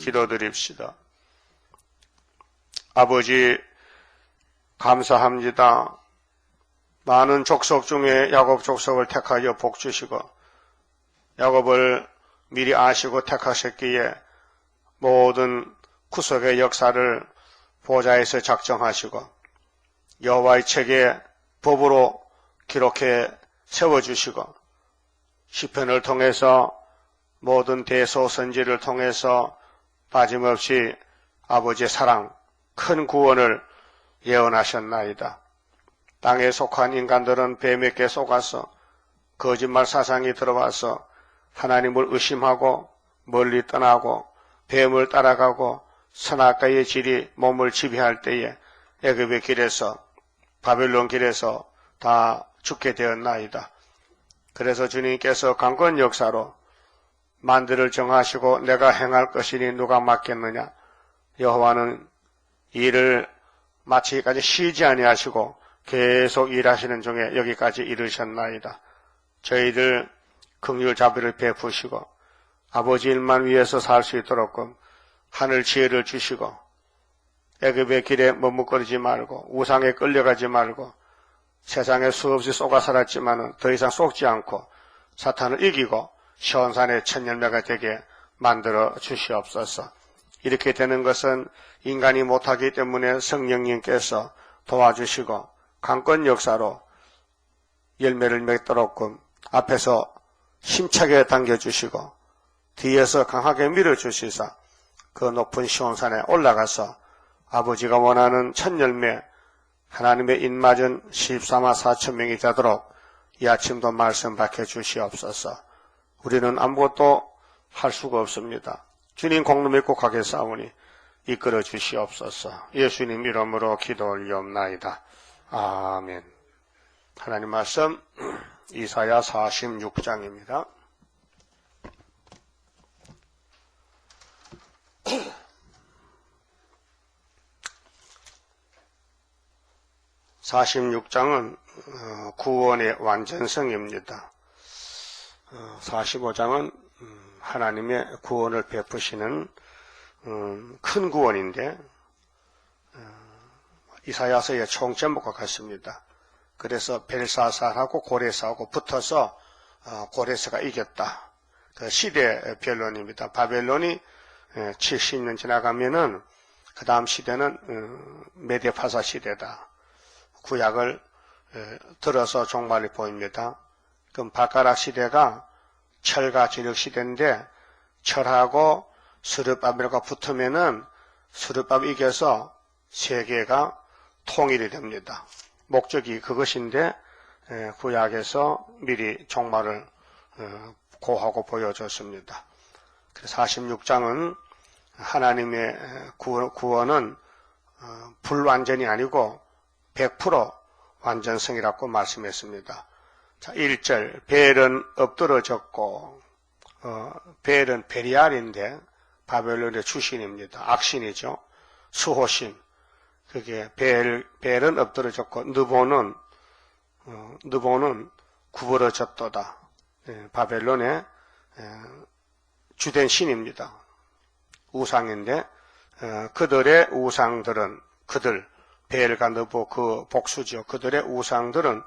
기도드립시다. 아버지, 감사합니다. 많은 족속 중에 야곱 족속을 택하여 복주시고 야곱을 미리 아시고 택하셨기에 모든 구속의 역사를 보좌에서 작정하시고 여호와의 책에 법으로 기록해 세워주시고 시편을 통해서 모든 대소선지를 통해서 빠짐없이 아버지의 사랑, 큰 구원을 예언하셨나이다. 땅에 속한 인간들은 뱀에게 속아서 거짓말 사상이 들어와서 하나님을 의심하고 멀리 떠나고 뱀을 따라가고 선악과의 질이 몸을 지배할 때에 애굽의 길에서 바벨론 길에서 다 죽게 되었나이다. 그래서 주님께서 강권 역사로 만대를 정하시고 내가 행할 것이니 누가 맡겠느냐. 여호와는 일을 마치기까지 쉬지 아니하시고 계속 일하시는 중에 여기까지 이르셨나이다. 저희들 긍휼 자비를 베푸시고 아버지 일만 위해서 살 수 있도록 하늘 지혜를 주시고 애굽의 길에 머뭇거리지 말고 우상에 끌려가지 말고 세상에 수없이 쏘가 살았지만 더 이상 속지 않고 사탄을 이기고 시온산의 천열매가 되게 만들어 주시옵소서. 이렇게 되는 것은 인간이 못하기 때문에 성령님께서 도와주시고 강권 역사로 열매를 맺도록 앞에서 힘차게 당겨주시고 뒤에서 강하게 밀어주시사 그 높은 시온산에 올라가서 아버지가 원하는 천열매 하나님의 입맞은 14만 4천 명이 되도록 이 아침도 말씀 밝혀 주시옵소서. 우리는 아무것도 할 수가 없습니다. 주님 공로 믿고 가겠사오니 이끌어 주시옵소서. 예수님 이름으로 기도 올리옵나이다. 아멘. 하나님 말씀 이사야 46장입니다. (46장은) 구원의 완전성입니다. 45장은 하나님의 구원을 베푸시는 큰 구원인데 이사야서의 총제목과 같습니다. 그래서 벨사살하고 고레스하고 붙어서 고레스가 이겼다. 그 시대 변론입니다. 바벨론이 70년 지나가면은 그 다음 시대는 메데파사 시대다. 구약을 들어서 종말이 보입니다. 그럼 발가락 시대가 철과 진흙 시대인데 철하고 스룹바벨과 붙으면은 스룹바벨 이겨서 세계가 통일이 됩니다. 목적이 그것인데 구약에서 미리 종말을 고하고 보여줬습니다. 그래서 46장은 하나님의 구원은 불완전이 아니고 100% 완전성이라고 말씀했습니다. 자, 1절 벨은 엎드러졌고 벨은 베리알인데 바벨론의 출신입니다. 악신이죠. 수호신. 그게 벨은 엎드러졌고 느보는 구부러졌도다. 바벨론의 주된 신입니다. 우상인데 그들의 우상들은 벨과 느보 그 복수죠. 그들의 우상들은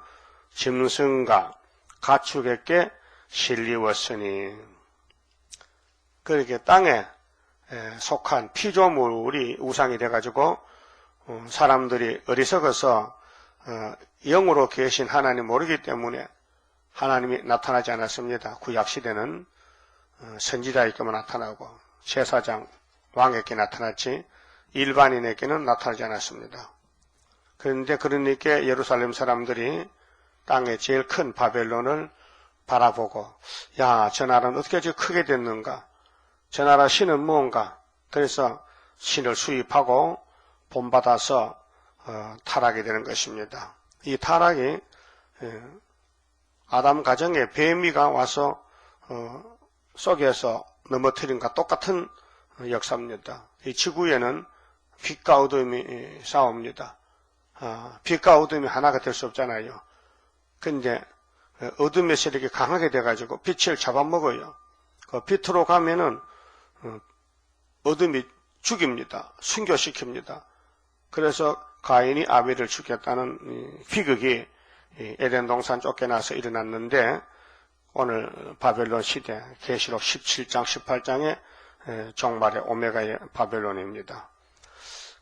짐승과 가축에게 실리웠으니 그렇게 땅에 속한 피조물이 우상이 돼가지고 사람들이 어리석어서 영으로 계신 하나님 모르기 때문에 하나님이 나타나지 않았습니다. 구약시대는 선지자에게만 나타나고 제사장 왕에게 나타났지 일반인에게는 나타나지 않았습니다. 그런데 그러니까 예루살렘 사람들이 땅의 제일 큰 바벨론을 바라보고 야, 저 나라는 어떻게 아주 크게 됐는가? 저 나라 신은 무언가? 그래서 신을 수입하고 본받아서 타락이 되는 것입니다. 이 타락이 아담 가정에 뱀이가 와서 속에서 넘어뜨린 것과 똑같은 역사입니다. 이 지구에는 빛과 어둠이 싸웁니다. 빛과 어둠이 하나가 될 수 없잖아요. 근데 어둠의 세력이 강하게 돼가지고 빛을 잡아먹어요. 그 빛으로 가면은 어둠이 죽입니다. 순교시킵니다. 그래서 가인이 아벨을 죽였다는 희극이 에덴 동산 쫓겨나서 일어났는데 오늘 바벨론 시대 계시록 17장 18장의 종말의 오메가의 바벨론입니다.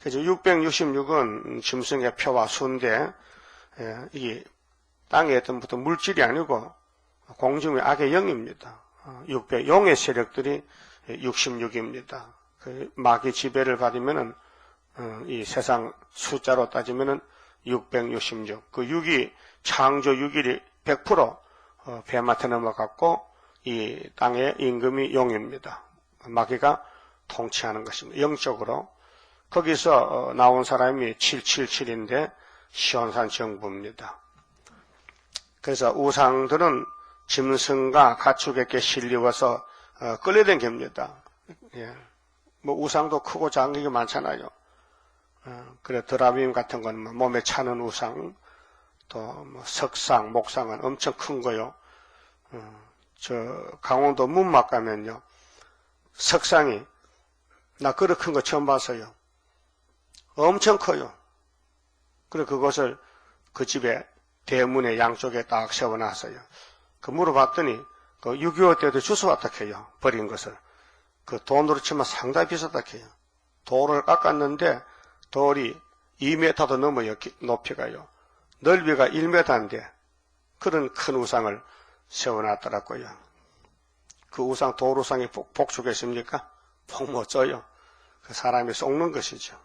그래서 666은 짐승의 표와 수인데 이게 땅에 있던 부터 물질이 아니고 공중의 악의 영입니다. 600 용의 세력들이 66입니다. 그 마귀 지배를 받으면은 이 세상 숫자로 따지면은 666. 그 6이 창조 6일이 100% 뱀한테 넘어갔고 이 땅의 임금이 용입니다. 마귀가 통치하는 것입니다. 영적으로. 거기서 나온 사람이 777인데 시온산 정부입니다. 그래서 우상들은 짐승과 가축에게 실려와서 끌려댄 겁니다. 예. 뭐 우상도 크고 작은 게 많잖아요. 그래 드라빔 같은 건 뭐 몸에 차는 우상, 또 뭐 석상, 목상은 엄청 큰 거요. 저 강원도 문막 가면요, 석상이 나 그렇게 큰 거 처음 봤어요. 엄청 커요. 그래 그것을 그 집에 대문의 양쪽에 딱 세워놨어요. 그 물어봤더니 그 6.25 때도 주워왔다 해요. 버린 것을. 그 돈으로 치면 상당히 비싸다 해요. 돌을 깎았는데 돌이 2m도 넘어요. 높이가요. 넓이가 1m인데 그런 큰 우상을 세워놨더라고요. 그 우상, 돌 우상이 복주겠습니까? 복 못 줘요. 그 사람이 속는 것이죠.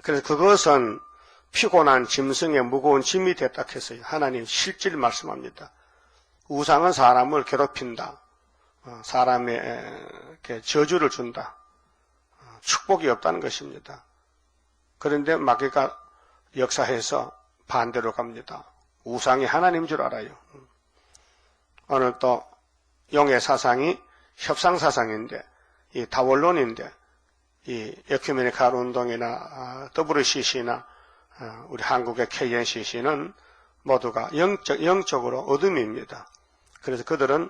그래서 그것은 피곤한 짐승의 무거운 짐이 됐다 했어요. 하나님 실질 말씀합니다. 우상은 사람을 괴롭힌다. 사람에게 저주를 준다. 축복이 없다는 것입니다. 그런데 마귀가 역사해서 반대로 갑니다. 우상이 하나님인 줄 알아요. 오늘 또 용의 사상이 협상사상인데, 이 다원론인데, 이 에큐메니칼 운동이나 WCC나 우리 한국의 KNCC는 모두가 영적으로 어둠입니다. 그래서 그들은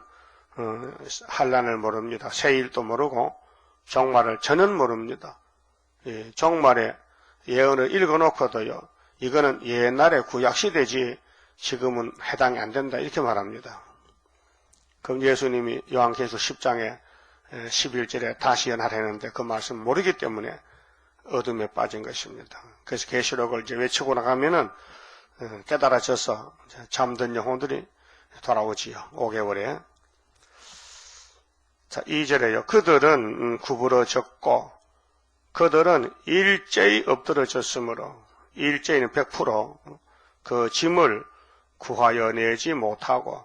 환란을 모릅니다. 세일도 모르고 종말을 전혀 모릅니다. 종말의 예언을 읽어놓고도요, 이거는 옛날에 구약시대지 지금은 해당이 안 된다 이렇게 말합니다. 그럼 예수님이 요한계시록 10장에 11절에 다시 연하라는데 그 말씀 모르기 때문에 어둠에 빠진 것입니다. 그래서 계시록을 이제 외치고 나가면은 깨달아져서 잠든 영혼들이 돌아오지요. 5개월에. 자, 2절에요. 그들은 구부러졌고 그들은 일제히 엎드러졌으므로, 일제히는 100% 그 짐을 구하여 내지 못하고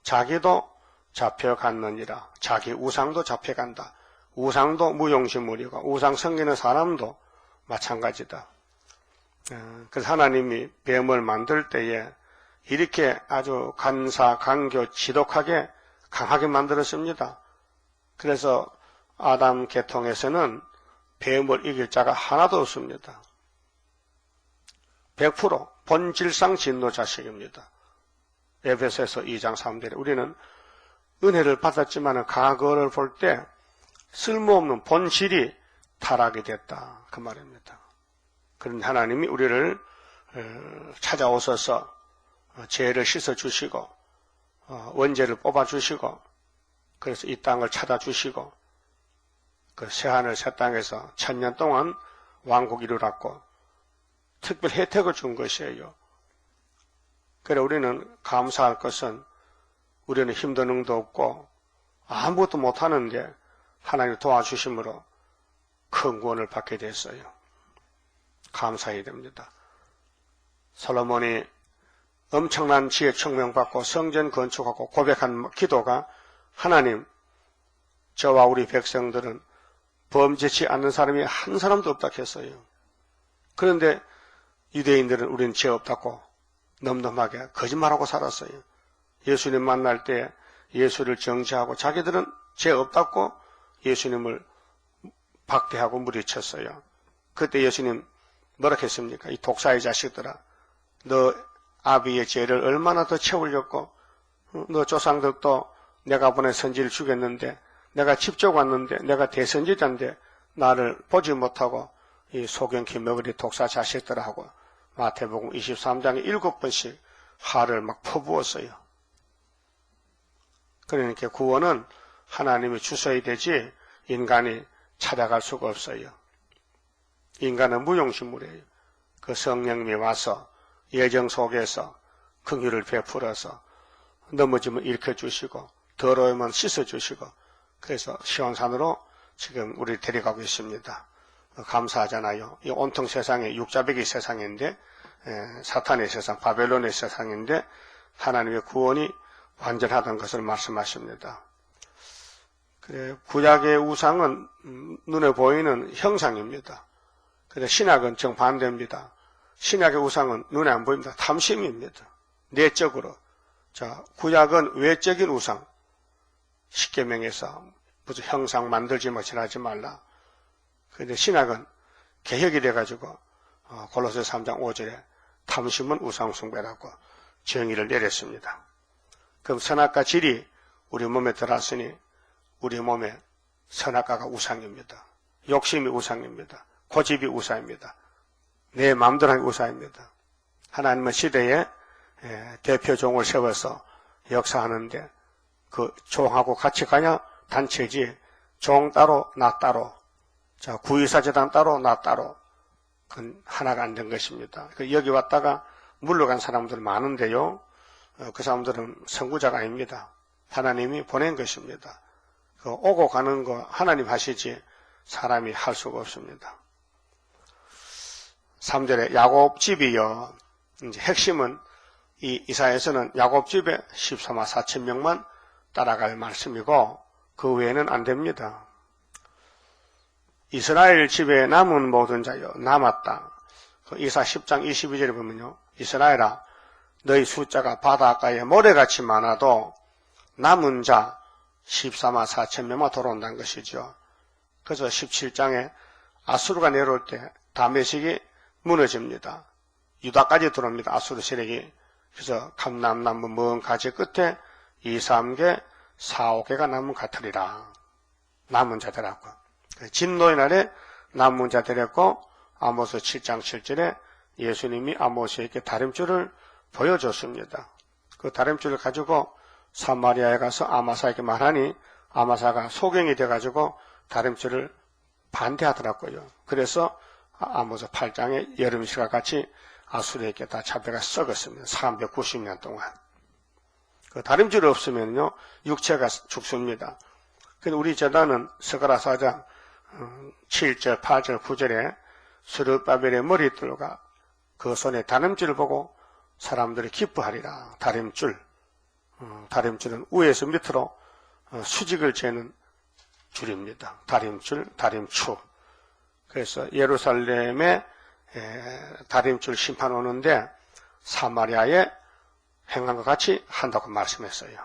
자기도 잡혀갔느니라. 자기 우상도 잡혀간다. 우상도 무용지물이고 우상 섬기는 사람도 마찬가지다. 그래서 하나님이 뱀을 만들 때에 이렇게 아주 간사, 간교, 지독하게 강하게 만들었습니다. 그래서 아담 계통에서는 뱀을 이길 자가 하나도 없습니다. 100% 본질상 진노 자식입니다. 에베소서 2장 3절에 우리는 은혜를 받았지만 과거를 볼 때 쓸모없는 본질이 타락이 됐다 그 말입니다. 그런 하나님이 우리를 찾아오셔서 죄를 씻어주시고 원죄를 뽑아주시고 그래서 이 땅을 찾아주시고 그 새하늘 새 땅에서 1000년 동안 왕국 이루었고 특별 혜택을 준 것이에요. 그래 우리는 감사할 것은 우리는 힘도 능도 없고 아무것도 못하는데 하나님 도와주심으로 큰 구원을 받게 됐어요. 감사해야 됩니다. 솔로몬이 엄청난 지혜 청명받고 성전 건축하고 고백한 기도가 하나님, 저와 우리 백성들은 범죄치 않는 사람이 한 사람도 없다 했어요. 그런데 유대인들은 우리는 죄 없다고 넘넘하게 거짓말하고 살았어요. 예수님 만날 때 예수를 정죄하고 자기들은 죄 없다고 예수님을 박대하고 무리쳤어요. 그때 예수님 뭐라 했습니까? 이 독사의 자식들아, 너 아비의 죄를 얼마나 더 채우려고 너 조상들도 내가 보낸 선지를 죽였는데 내가 직접 왔는데 내가 대선지자인데 나를 보지 못하고 이 소경키 머그리 독사 자식들하고 마태복음 23장에 7번씩 화를 막 퍼부었어요. 그러니까 구원은 하나님이 주셔야 되지 인간이 찾아갈 수가 없어요. 인간은 무용신물이에요. 그 성령님이 와서 예정 속에서 긍휼을 베풀어서 넘어지면 일으켜주시고 더러우면 씻어주시고 그래서 시온산으로 지금 우리를 데려가고 있습니다. 감사하잖아요. 이 온통 세상에 육자백이 세상인데 사탄의 세상, 바벨론의 세상인데 하나님의 구원이 완전하다는 것을 말씀하십니다. 그래, 구약의 우상은 눈에 보이는 형상입니다. 그런데 신약은 정반대입니다. 신약의 우상은 눈에 안 보입니다. 탐심입니다. 내적으로. 자, 구약은 외적인 우상. 십계명에서 무슨 형상 만들지 뭐 지나지 말라. 그런데 신약은 개혁이 돼가지고 골로새 3장 5절에 탐심은 우상 숭배라고 정의를 내렸습니다. 그럼 선악과 질이 우리 몸에 들어왔으니 우리 몸에 선악과가 우상입니다. 욕심이 우상입니다. 고집이 우상입니다. 내 마음대로 하는 우상입니다. 하나님은 시대에 대표 종을 세워서 역사하는데 그 종하고 같이 가냐 단체지 종 따로 나 따로 자 구의사제단 따로 나 따로 그건 하나가 안 된 것입니다. 여기 왔다가 물러간 사람들 많은데요. 그 사람들은 선구자가 아닙니다. 하나님이 보낸 것입니다. 그 오고 가는 거 하나님 하시지 사람이 할 수가 없습니다. 3절에 야곱 집이여. 이제 핵심은 이 이사야에서는 야곱 집에 14만 4천 명만 따라갈 말씀이고 그 외에는 안 됩니다. 이스라엘 집에 남은 모든 자여 남았다. 그 이사 10장 22절에 보면요. 이스라엘아 너희 숫자가 바닷가에 모래같이 많아도 남은 자 14만 4천 명만 돌아온다는 것이죠. 그래서 17장에 아수르가 내려올 때 다메섹이 무너집니다. 유다까지 들어옵니다. 아수르 세력이. 그래서 감남나무 먼 가지 끝에 2, 3개, 4, 5개가 남은 같으리라. 남은 자들하고. 진노의 날에 남은 자들했고 아모스 7장 7절에 예수님이 아모스에게 다림줄을 보여줬습니다. 그 다림줄을 가지고 사마리아에 가서 아마사에게 말하니 아마사가 소경이 돼가지고 다림줄을 반대하더라고요. 그래서 아모스 8장에 여름시가 같이 아수르에게 다 잡혀가 썩었습니다. 390년 동안. 그 다림줄이 없으면요 육체가 죽습니다. 근데 우리 제단은 스가랴 4장 7절, 8절, 9절에 스룹바벨의 머리들과 그 손에 다림줄을 보고 사람들이 기뻐하리라. 다림줄은 위에서 밑으로 수직을 재는 줄입니다. 다림줄, 다림추. 그래서 예루살렘에 다림줄 심판 오는데 사마리아에 행한 것 같이 한다고 말씀했어요.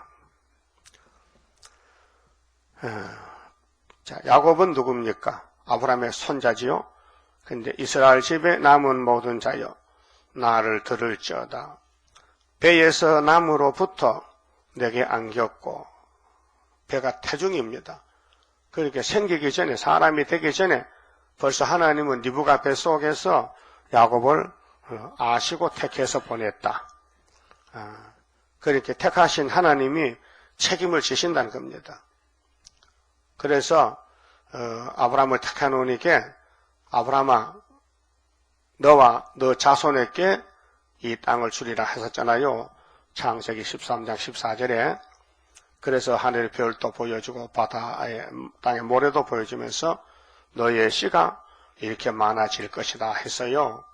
자, 야곱은 누굽니까? 아브라함의 손자지요. 근데 이스라엘 집에 남은 모든 자여 나를 들을지어다. 배에서 나무로부터 내게 안겼고 배가 태중입니다. 그렇게 생기기 전에 사람이 되기 전에 벌써 하나님은 리브가 뱃속에서 야곱을 아시고 택해서 보냈다. 그렇게 택하신 하나님이 책임을 지신다는 겁니다. 그래서 아브라함을 택해놓으니까 아브라함아 너와 너 자손에게 이 땅을 주리라 하셨잖아요. 창세기 13장 14절에. 그래서 하늘의 별도 보여주고 바다의 땅의 모래도 보여주면서 너의 씨가 이렇게 많아질 것이다 했어요.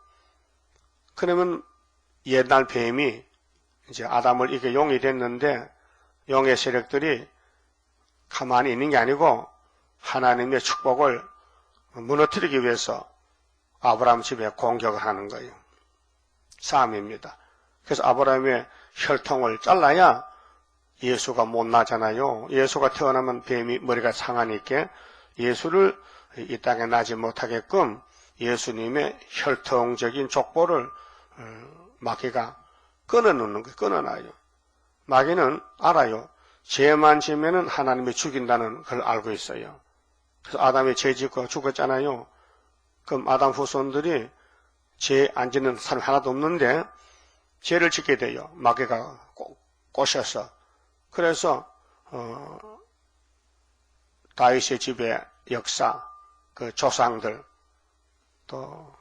그러면 옛날 뱀이 이제 아담을 이겨 용이 됐는데 용의 세력들이 가만히 있는 게 아니고 하나님의 축복을 무너뜨리기 위해서 아브라함 집에 공격을 하는 거예요. 싸움입니다. 그래서 아브라함의 혈통을 잘라야 예수가 못 나잖아요. 예수가 태어나면 뱀이 머리가 상하니까 예수를 이 땅에 나지 못하게끔 예수님의 혈통적인 족보를 마귀가 끊어놓는 거예요. 끊어놔요. 마귀는 알아요. 죄만 지면은 하나님이 죽인다는 걸 알고 있어요. 그래서 아담이 죄 짓고 죽었잖아요. 그럼 아담 후손들이 죄 안 짓는 사람이 하나도 없는데 죄를 짓게 돼요. 마귀가 꼬셔서. 그래서 다윗의 집의 역사, 그 조상들, 또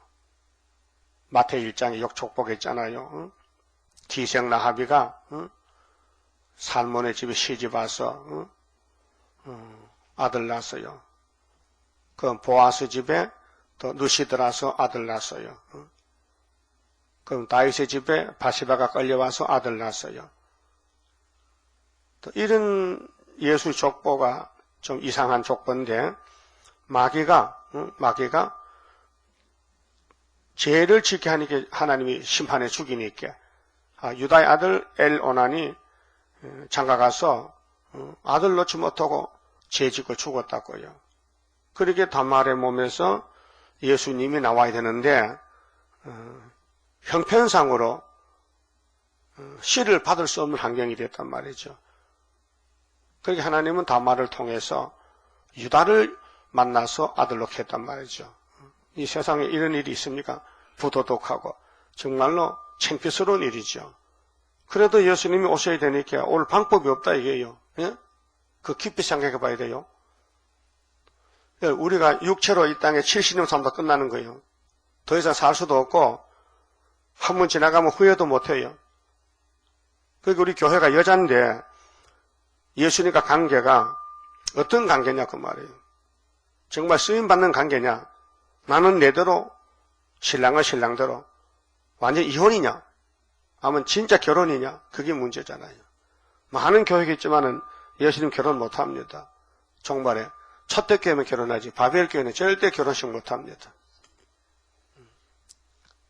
마태복음 1장에 역촉복 있잖아요. 기생 라합이가 살몬의 집에 시집 와서 아들 낳았어요. 그 보아스 집에 또 누시드라서 아들 낳았어요. 그럼 다윗의 집에 바시바가 끌려와서 아들 낳았어요. 또 이런 예수 족보가 좀 이상한 족보인데 마귀가 죄를 짓게 하니까 하나님이 심판해 죽이니까 유다의 아들 엘오난이 장가가서 아들 놓지 못하고 죄 짓고 죽었다고요. 그렇게 다말의 몸에서 예수님이 나와야 되는데 형편상으로 씨를 받을 수 없는 환경이 됐단 말이죠. 그렇게 하나님은 다말을 통해서 유다를 만나서 아들로 했단 말이죠. 이 세상에 이런 일이 있습니까? 부도덕하고 정말로 창피스러운 일이죠. 그래도 예수님이 오셔야 되니까 올 방법이 없다 이게요. 예? 그 깊이 생각해 봐야 돼요. 우리가 육체로 이 땅에 70년 살다 끝나는 거예요. 더 이상 살 수도 없고 한 번 지나가면 후회도 못해요. 그리고 우리 교회가 여잔데 예수님과 관계가 어떤 관계냐 그 말이에요. 정말 쓰임받는 관계냐, 나는 내대로 신랑은 신랑대로 완전 이혼이냐, 아니면 진짜 결혼이냐, 그게 문제잖아요. 많은 교회겠지만은 예수님 결혼 못합니다. 종말에 첫째 교회면 결혼하지 바벨 교회는 절대 결혼식 못합니다.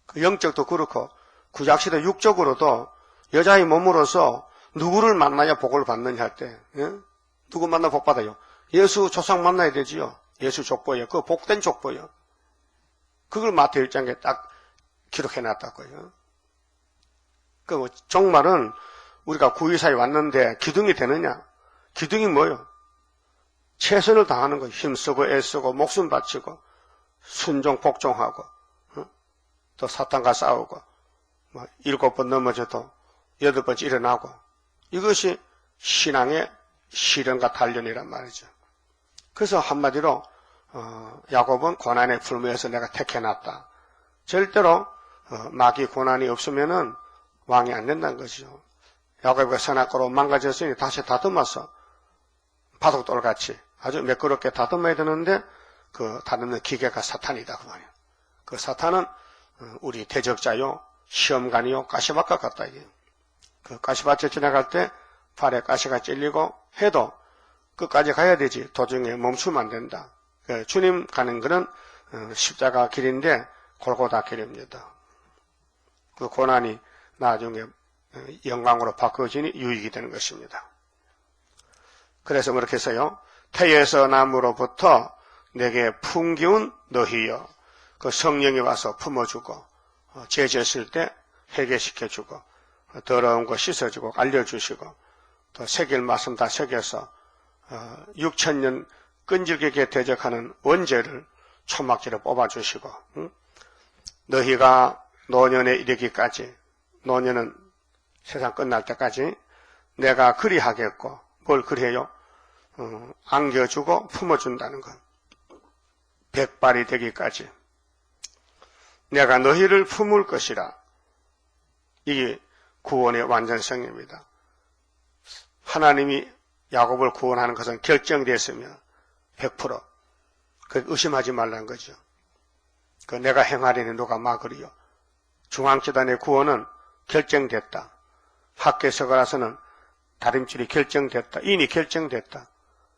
그 영적도 그렇고 구약시대 육적으로도 여자의 몸으로서 누구를 만나야 복을 받느냐 할 때, 예? 누구 만나 복 받아요? 예수 조상 만나야 되지요. 예수 족보예요. 그 복된 족보예요. 그걸 마태복음 1장에 딱 기록해놨다고요. 그 종말은 우리가 구의사에 왔는데 기둥이 되느냐? 기둥이 뭐요? 최선을 다하는 거, 힘쓰고 애쓰고 목숨 바치고 순종 복종하고 또 사탄과 싸우고 7번 넘어져도 8번째 일어나고 이것이 신앙의 실현과 단련이란 말이죠. 그래서 한마디로 야곱은 고난에 불무해서 내가 택해놨다. 절대로 마귀 고난이 없으면은 왕이 안 된다는 것이죠. 야곱이 선악과로 망가졌으니 다시 다듬어서 바둑돌같이 아주 매끄럽게 다듬어야 되는데 그 다듬는 기계가 사탄이다 그 말이에요. 그 사탄은 우리 대적자요, 시험관이요, 가시밭과 같다 이게. 그 가시밭에 지나갈 때 발에 가시가 찔리고 해도 끝까지 가야 되지 도중에 멈추면 안 된다. 주님 가는 것은 십자가 길인데 골고다 길입니다. 그 고난이 나중에 영광으로 바꿔지니 유익이 되는 것입니다. 그래서 그렇게 해서요. 태에서 나무로부터 내게 풍기운 너희여. 그 성령이 와서 품어주고 죄 지었을 때 해결시켜주고 더러운 거 씻어주고 알려주시고 또 새길 말씀 다 새겨서 6,000년 끈질기게 대적하는 원죄를 초막지로 뽑아주시고 너희가 노년에 이르기까지 노년은 세상 끝날 때까지 내가 그리하겠고 뭘 그리해요? 안겨주고 품어준다는 것. 백발이 되기까지 내가 너희를 품을 것이라. 이게 구원의 완전성입니다. 하나님이 야곱을 구원하는 것은 결정됐으면 100% 그 의심하지 말라는 거죠. 그 내가 행하려니 누가 막으리요. 중앙재단의 구원은 결정됐다. 학계서가라서는 다림질이 결정됐다. 인이 결정됐다.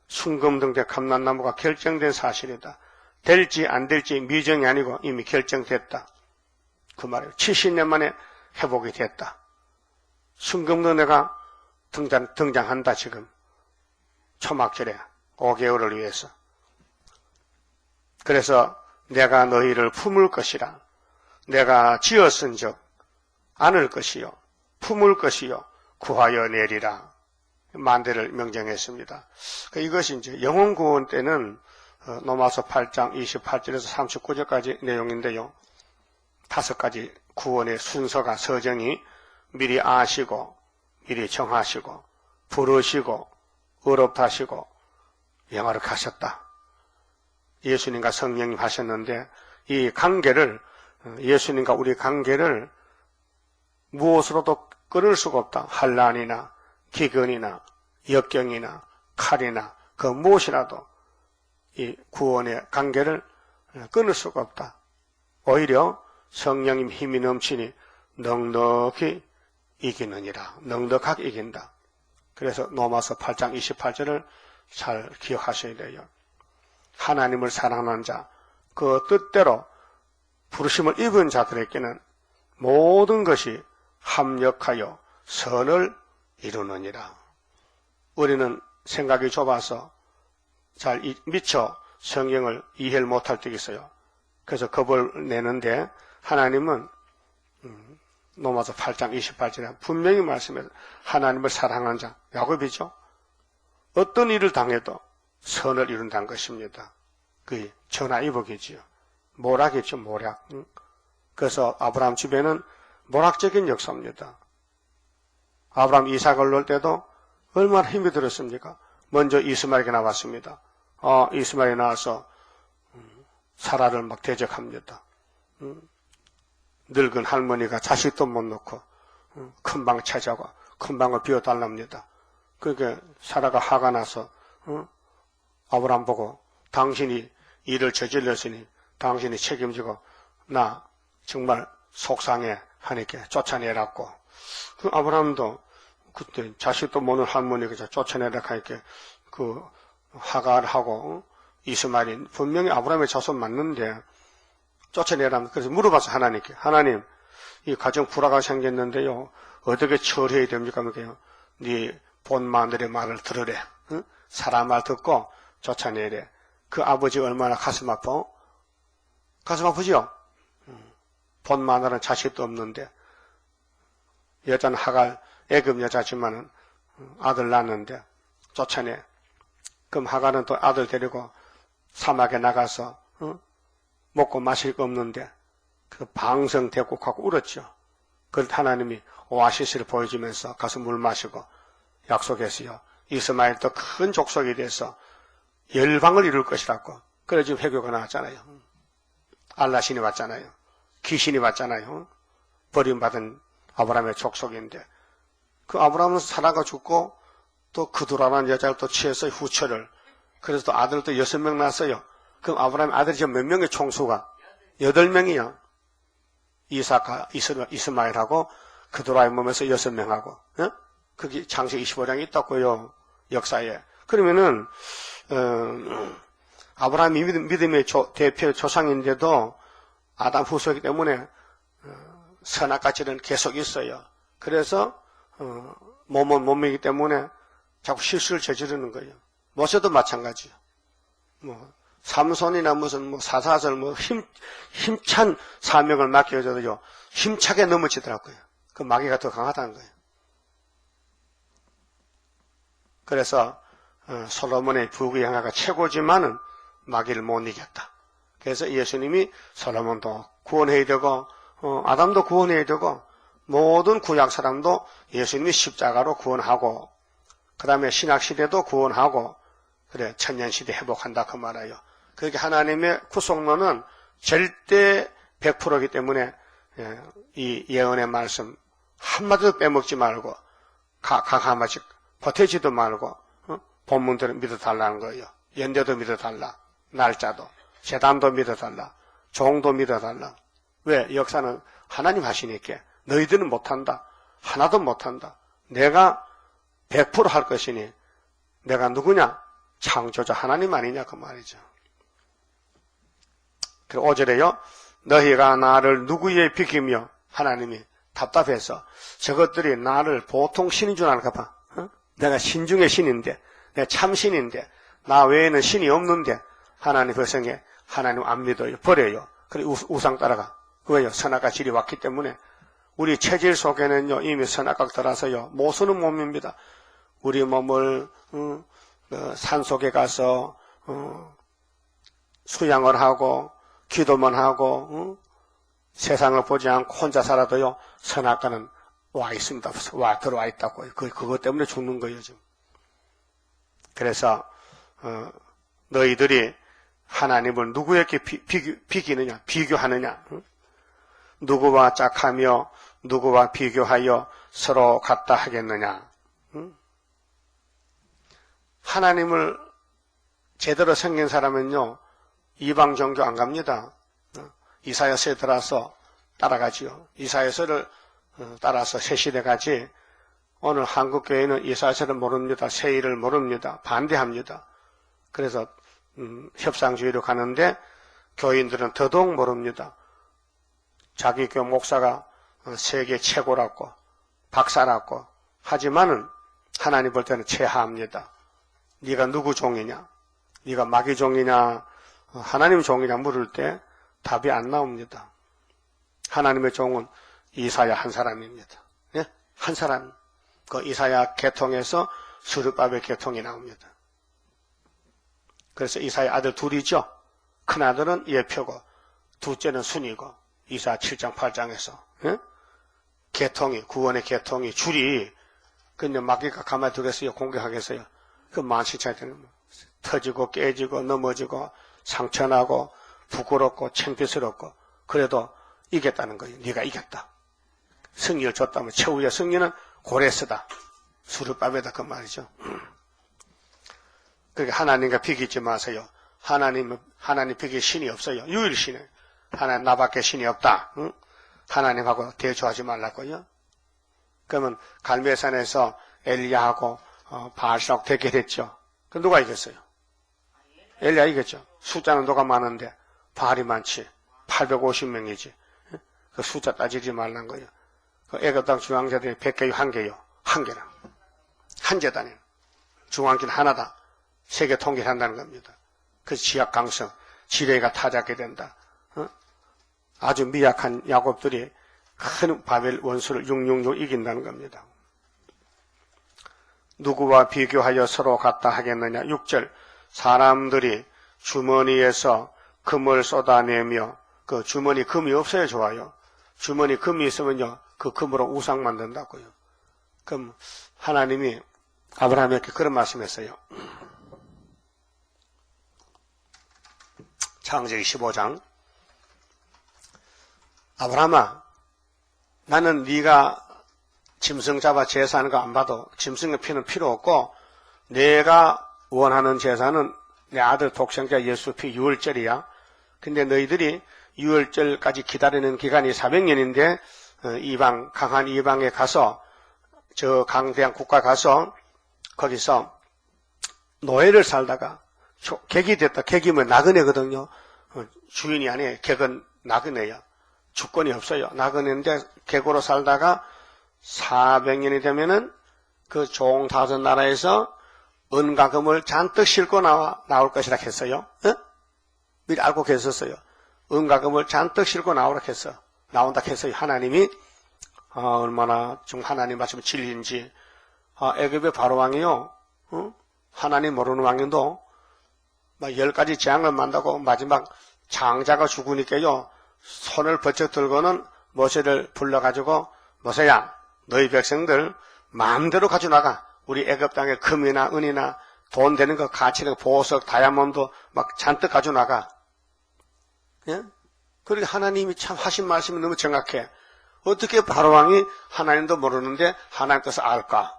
순금등대 감난나무가 결정된 사실이다. 될지 안 될지 미정이 아니고 이미 결정됐다. 그 말이에요. 70년 만에 회복이 됐다. 순금등대가 등장한다 지금. 초막절에 5개월을 위해서. 그래서 내가 너희를 품을 것이라. 내가 지었은즉 안을 것이요 품을 것이요 구하여 내리라. 만대를 명령했습니다. 이것이 이제 영혼 구원 때는 로마서 8장 28절에서 39절까지 내용인데요. 5가지 구원의 순서가 서정이 미리 아시고 미리 정하시고 부르시고 의롭다시고 영화력하셨다. 예수님과 성령님 하셨는데 이 관계를 예수님과 우리 관계를 무엇으로도 끊을 수가 없다. 환난이나 기근이나 역경이나 칼이나 그 무엇이라도 이 구원의 관계를 끊을 수가 없다. 오히려 성령님 힘이 넘치니 넉넉히 이기느니라. 넉넉하게 이긴다. 그래서 로마서 8장 28절을 잘 기억하셔야 돼요. 하나님을 사랑하는 자, 그 뜻대로 부르심을 입은 자들에게는 모든 것이 합력하여 선을 이루느니라. 우리는 생각이 좁아서 잘 미처 성경을 이해를 못할 때가 있어요. 그래서 겁을 내는데 하나님은 로마서 8장 28절에 분명히 말씀해서 하나님을 사랑하는 자, 야곱이죠. 어떤 일을 당해도 선을 이룬다는 것입니다. 그게 전화위복이지요. 모략이죠, 모략. 그래서 아브라함 집에는 모략적인 역사입니다. 아브라함 이삭을 낳을 때도 얼마나 힘이 들었습니까? 먼저 이스마엘에게 나왔습니다. 이스마엘이 나와서 사라를 막 대적합니다. 늙은 할머니가 자식도 못 놓고 큰 방 찾아가 큰 방을 비워달랍니다. 그러니까 사라가 화가 나서 아브라함 보고 당신이 일을 저질렀으니 당신이 책임지고 나 정말 속상해 하니까 쫓아내라고. 그 아브라함도 그때 자식도 모는 할머니가 쫓아내라 하니까 그 화가 하고 이스마엘이 분명히 아브라함의 자손 맞는데 쫓아내라. 그래서 물어봤어 하나님께. 하나님, 이 가정 불화가 생겼는데요. 어떻게 처리해야 됩니까? 그러니까요. 네 본 마늘의 말을 들으래. 응? 사람 말 듣고 쫓아내래. 그 아버지 얼마나 가슴 아파? 가슴 아프죠? 본 마늘은 자식도 없는데 여자는 하갈 애굽 여자지만은 아들 낳았는데 쫓아내. 그럼 하갈은 또 아들 데리고 사막에 나가서 먹고 마실 거 없는데 그 방성대국하고 울었죠. 그럴 때 하나님이 오아시스를 보여주면서 가서 물 마시고 약속했어요. 이스마엘도 큰 족속이 돼서 열방을 이룰 것이라고. 그래 지금 회교가 나왔잖아요. 알라신이 왔잖아요. 귀신이 왔잖아요. 버림받은 아브라함의 족속인데 그 아브라함은 사라가 죽고 또 그두라라는 여자를 또 취해서 후처를. 그래서 또 아들도 6명 낳았어요. 그럼 아브라함의 아들이 지금 몇 명의 총수가? 8명이요. 이삭과 이스마엘하고 그두라의 몸에서 6명하고. 그게 창세기 25장이 있다고요. 역사에. 그러면은 아브라함이 믿음의 대표 조상인데도 아담 후손이기 때문에 선악가치는 계속 있어요. 그래서 몸은 몸이기 때문에 자꾸 실수를 저지르는 거예요. 모세도 마찬가지요. 삼손이나 무슨 사사절 힘찬 사명을 맡겨줘도요 힘차게 넘어지더라고요. 그 마귀가 더 강하다는 거예요. 그래서 솔로몬의 부귀 영화가 최고지만은 마귀를 못 이겼다. 그래서 예수님이 솔로몬도 구원해야 되고 아담도 구원해야 되고 모든 구약 사람도 예수님이 십자가로 구원하고 그 다음에 신약시대도 구원하고 그래 천년시대 회복한다 그 말이에요. 그렇게 하나님의 구속론은 절대 100%이기 때문에 이 예언의 말씀 한마디도 빼먹지 말고 가감하지 보태지도 말고 본문대로 믿어달라는 거예요. 연대도 믿어달라. 날짜도 제단도 믿어달라. 종도 믿어달라. 왜? 역사는 하나님 하시니까 너희들은 못한다. 하나도 못한다. 내가 100% 할 것이니 내가 누구냐? 창조자 하나님 아니냐 그 말이죠. 그리고 5절에요. 너희가 나를 누구에 비기며 하나님이 답답해서 저것들이 나를 보통 신인 줄 알까 봐. 내가 신 중의 신인데 내가 참신인데 나 외에는 신이 없는데 하나님 백성에 하나님 안 믿어요. 버려요. 그래 우상 따라가. 왜요? 선악과 질이 왔기 때문에 우리 체질 속에는요 이미 선악과 들어서요 못 쓰는 몸입니다. 우리 몸을 산속에 가서 수양을 하고 기도만 하고 세상을 보지 않고 혼자 살아도요 선악과는 와 있습니다. 들어와 있다고요. 그것 때문에 죽는 거예요 지금. 그래서 너희들이 하나님을 누구에게 비기느냐, 비교하느냐? 누구와 짝하며 누구와 비교하여 서로 같다 하겠느냐? 하나님을 제대로 섬긴 사람은요 이방 종교 안 갑니다. 이사야서에 들어서 따라가지요. 이사야서를 따라서 새 시대 가지. 오늘 한국 교회는 이사야서를 모릅니다. 세일을 모릅니다. 반대합니다. 그래서 협상주의로 가는데 교인들은 더더욱 모릅니다. 자기 교회 목사가 세계 최고라고 박사라고 하지만은 하나님 볼 때는 최하합니다. 네가 누구 종이냐? 네가 마귀 종이냐? 하나님 종이냐 물을 때 답이 안 나옵니다. 하나님의 종은 이사야 한 사람입니다. 예? 한 사람. 그 이사야 계통에서 스룹바벨 계통이 나옵니다. 그래서 이사야 아들 둘이죠. 큰아들은 예표고 둘째는 순이고 이사야 7장 8장에서 예? 계통이 구원의 계통이 줄이 근데 마귀가 가만히 두겠어요? 공격하겠어요? 그 만시차에 터지고 깨지고 넘어지고 상처나고 부끄럽고 창피스럽고 그래도 이겼다는 거예요. 네가 이겼다. 승리를 줬다면 최후의 승리는 고레스다. 수르바베다 그 말이죠. 그러니까 하나님과 비기지 마세요. 하나님 비길 신이 없어요. 유일신이에요. 하나님 나밖에 신이 없다. 응? 하나님하고 대조하지 말라고요. 그러면 갈멜산에서 엘리야하고 바알사하고 대결했죠. 그 누가 이겼어요? 엘리야 이겼죠. 숫자는 누가 많은데 바알이 많지. 850명이지. 그 숫자 따지지 말란 거예요. 그 애굽 땅 중앙제단이 100개요, 1개요. 1개라. 한 재단이에요. 중앙기는 하나다. 세계 통일을 한다는 겁니다. 그 지약 강성, 지뢰가 타작게 된다. 아주 미약한 야곱들이 큰 바벨 원수를 666 이긴다는 겁니다. 누구와 비교하여 서로 같다 하겠느냐. 6절 사람들이 주머니에서 금을 쏟아내며 그 주머니 금이 없어야 좋아요. 주머니 금이 있으면요 그 금으로 우상 만든다고요. 그럼 하나님이 아브라함에게 그런 말씀했어요. 창세기 15장 아브라함아 나는 네가 짐승 잡아 제사하는 거 안 봐도 짐승의 피는 필요 없고 내가 원하는 제사는 내 아들 독생자 예수 피 6월절이야. 근데 너희들이 6월절까지 기다리는 기간이 400년인데 이방 강한 이방에 가서 저 강대한 국가 가서 거기서 노예를 살다가 객이 됐다. 객이면 나그네거든요. 주인이 아니에요. 객은 나그네야. 주권이 없어요. 나그네인데 객으로 살다가 400년이 되면은 그 종 다섯 나라에서 은과 금을 잔뜩 싣고 나올 것이라 했어요. 어? 미리 알고 계셨어요. 은과 금을 잔뜩 싣고 나온다 했어요. 하나님이 얼마나 좀 하나님 말씀이 진리인지. 애굽의 바로왕이요. 하나님 모르는 왕인도 막 10가지 재앙을 만다고 마지막 장자가 죽으니까요. 손을 번쩍 들고는 모세를 불러가지고 모세야 너희 백성들 마음대로 가져나가. 우리 애굽 땅에 금이나 은이나 돈 되는 거 가치 있는 거 보석 다이아몬드 막 잔뜩 가져나가. 예? 그러니까 하나님이 참 하신 말씀이 너무 정확해. 어떻게 바로왕이 하나님도 모르는데 하나님 뜻을 알까?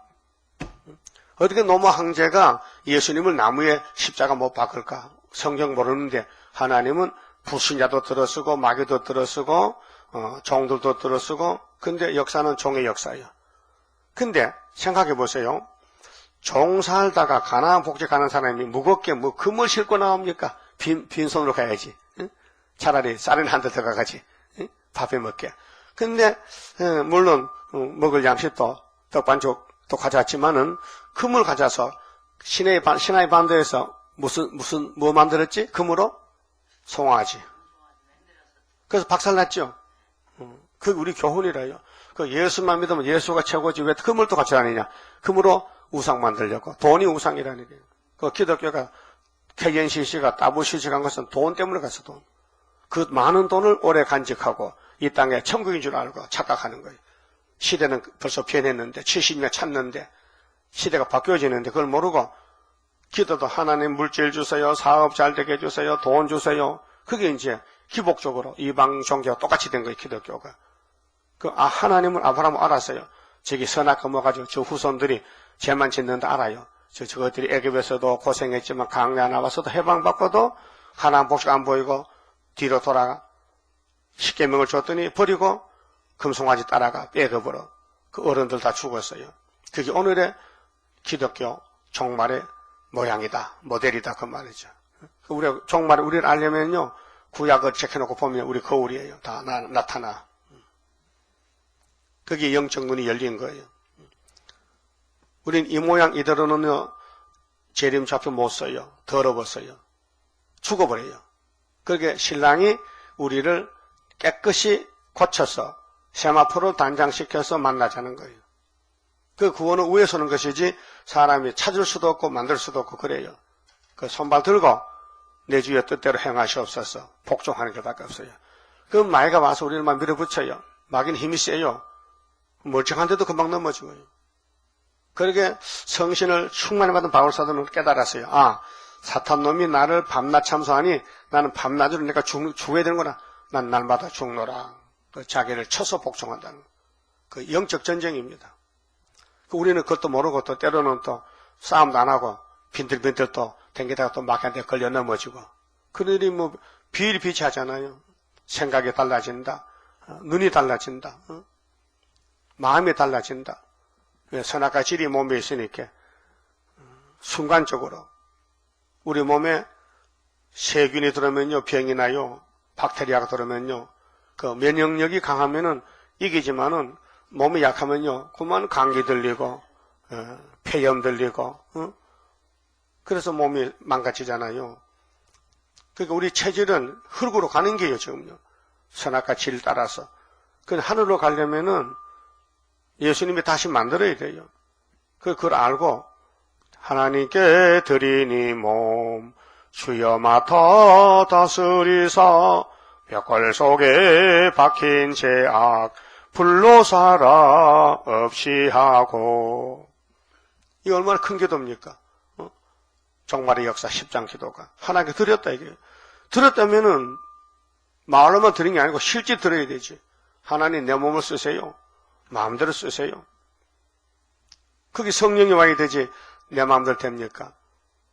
어떻게 노마 황제가 예수님을 나무에 십자가 못 박을까? 성경 모르는데 하나님은 불신자도 들어쓰고 마귀도 들어쓰고 종들도 들어쓰고 근데 역사는 종의 역사예요. 근데 생각해 보세요. 종 살다가 가나안 복지 가는 사람이 무겁게 뭐 금을 싣고 나옵니까? 빈손으로 가야지. 응? 차라리 쌀을 한 대 더 가가지. 응? 밥에 먹게. 근데 물론 먹을 양식도 떡반죽도 가져왔지만은 금을 가져서 시나이 반도에서 뭐 만들었지? 금으로? 송아지. 그래서 박살났죠. 그게 우리 교훈이라요. 그 예수만 믿으면 예수가 최고지 왜 금을 또 가져다니냐. 금으로 우상 만들려고. 돈이 우상이라는 거예요. 그 기독교가 KNCC가 WCC가 간 것은 돈 때문에 갔어, 돈. 그 많은 돈을 오래 간직하고 이 땅에 천국인 줄 알고 착각하는 거예요. 시대는 벌써 변했는데 70년 찼는데 시대가 바뀌어지는데 그걸 모르고 기도도 하나님 물질 주세요, 사업 잘 되게 해주세요, 돈 주세요. 그게 이제 기복적으로 이방 종교가 똑같이 된 거예요, 기독교가. 하나님을 아브라함은 알았어요. 저기 선악과 모가지고 저 후손들이 죄만 짓는다 알아요. 저것들이 애굽에서도 고생했지만 강야 나와서도 해방받고도 하나님 복수가 안 보이고 뒤로 돌아가 십계명을 줬더니 버리고 금송아지 따라가 애굽으로. 그 어른들 다 죽었어요. 그게 오늘의 기독교 종말의 모양이다, 모델이다 그 말이죠. 우리가 종말을 우리를 알려면요 구약을 체크해놓고 보면 우리 거울이에요. 다 나타나. 그게 영적 눈이 열린 거예요. 우린 이 모양 이대로는요 재림 좌표 못 써요. 더러웠어요. 죽어버려요. 그렇게 신랑이 우리를 깨끗이 고쳐서 세마포를 단장시켜서 만나자는 거예요. 그 구원은 위에서 오는 것이지 사람이 찾을 수도 없고 만들 수도 없고 그래요. 그 손발 들고 내 주의 뜻대로 행하시옵소서 복종하는 것밖에 없어요. 그 마귀가 와서 우리를 막 밀어붙여요. 마귀는 힘이 세요. 멀쩡한데도 금방 넘어지고요. 그러게 성신을 충만히 받은 바울사도는 깨달았어요. 사탄놈이 나를 밤낮 참소하니 나는 밤낮으로 내가 죽어야 되는구나. 난 날마다 죽노라. 그 자기를 쳐서 복종한다는 그 영적 전쟁입니다. 우리는 그것도 모르고 또 때로는 또 싸움도 안 하고 빈들빈들 또 댕기다가 또 마귀한테 걸려 넘어지고 그들이 뭐 비일비재하잖아요. 생각이 달라진다. 눈이 달라진다. 마음이 달라진다. 선악과 질이 몸에 있으니까 순간적으로 우리 몸에 세균이 들어오면요 병이 나요. 박테리아가 들어오면요 그 면역력이 강하면은 이기지만은 몸이 약하면요 그만 감기 들리고 폐염 들리고 그래서 몸이 망가지잖아요. 그러니까 우리 체질은 흙으로 가는 게요 지금요. 선악과 질 따라서. 그 하늘로 가려면은 예수님이 다시 만들어야 돼요. 그걸 알고 하나님께 드리니 몸 주여 맡아 다스리사 벽골 속에 박힌 죄악 불로 살아 없이 하고. 이 얼마나 큰 기도입니까? 종말의 역사 10장 기도가 하나님께 드렸다 이게. 드렸다면은 말로만 드린 게 아니고 실제 드려야 되지. 하나님 내 몸을 쓰세요. 마음대로 쓰세요. 그게 성령이 와야 되지 내 마음대로 됩니까?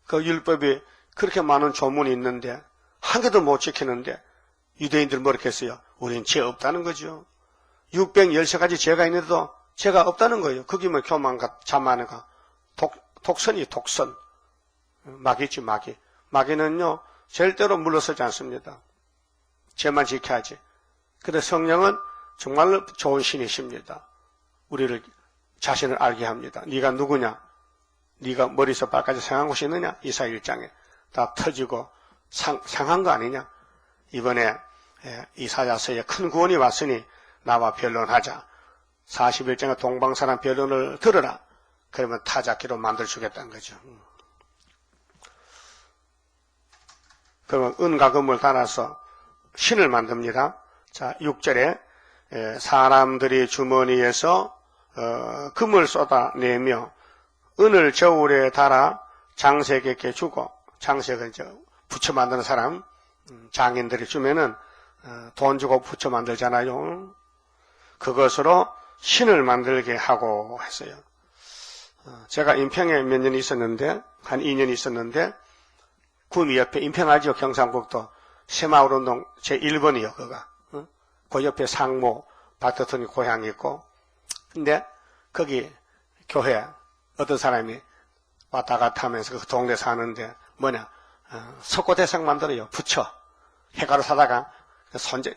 그 율법이 그렇게 많은 조문이 있는데 한 개도 못 지키는데 유대인들 뭐렇게 했어요? 우린 죄 없다는 거죠. 613가지 죄가 있는데도 죄가 없다는 거예요. 그게 뭐 교만과 자만과 독선이 독선. 마귀지 마귀. 마귀는요 절대로 물러서지 않습니다. 죄만 지켜야지. 그런데 성령은 정말로 좋은 신이십니다. 우리를 자신을 알게 합니다. 네가 누구냐? 네가 머리에서 발까지 상한 곳이 있느냐? 이사 1장에 다 터지고 상한 거 아니냐? 이번에 이사야서에 큰 구원이 왔으니 나와 변론하자. 41장의 동방사람 변론을 들으라. 그러면 타작기로 만들어주겠다는 거죠. 그러면 은과 금을 달아서 신을 만듭니다. 자, 6절에 사람들이 주머니에서 금을 쏟아내며 은을 저울에 달아 장색에게 주고, 장색은 이제 부처 만드는 사람, 장인들이 주면은 돈 주고 부처 만들잖아요. 그것으로 신을 만들게 하고 했어요. 제가 인평에 몇 년 있었는데, 한 2년 있었는데, 구미 옆에 인평하죠. 경상북도 새마을운동 제1번이요. 그가. 그 옆에 상모 바트턴이 고향이 있고, 근데 거기 교회 어떤 사람이 왔다 갔다 하면서 그 동네 사는데 뭐냐 석고대상 만들어요. 부처 해가로 사다가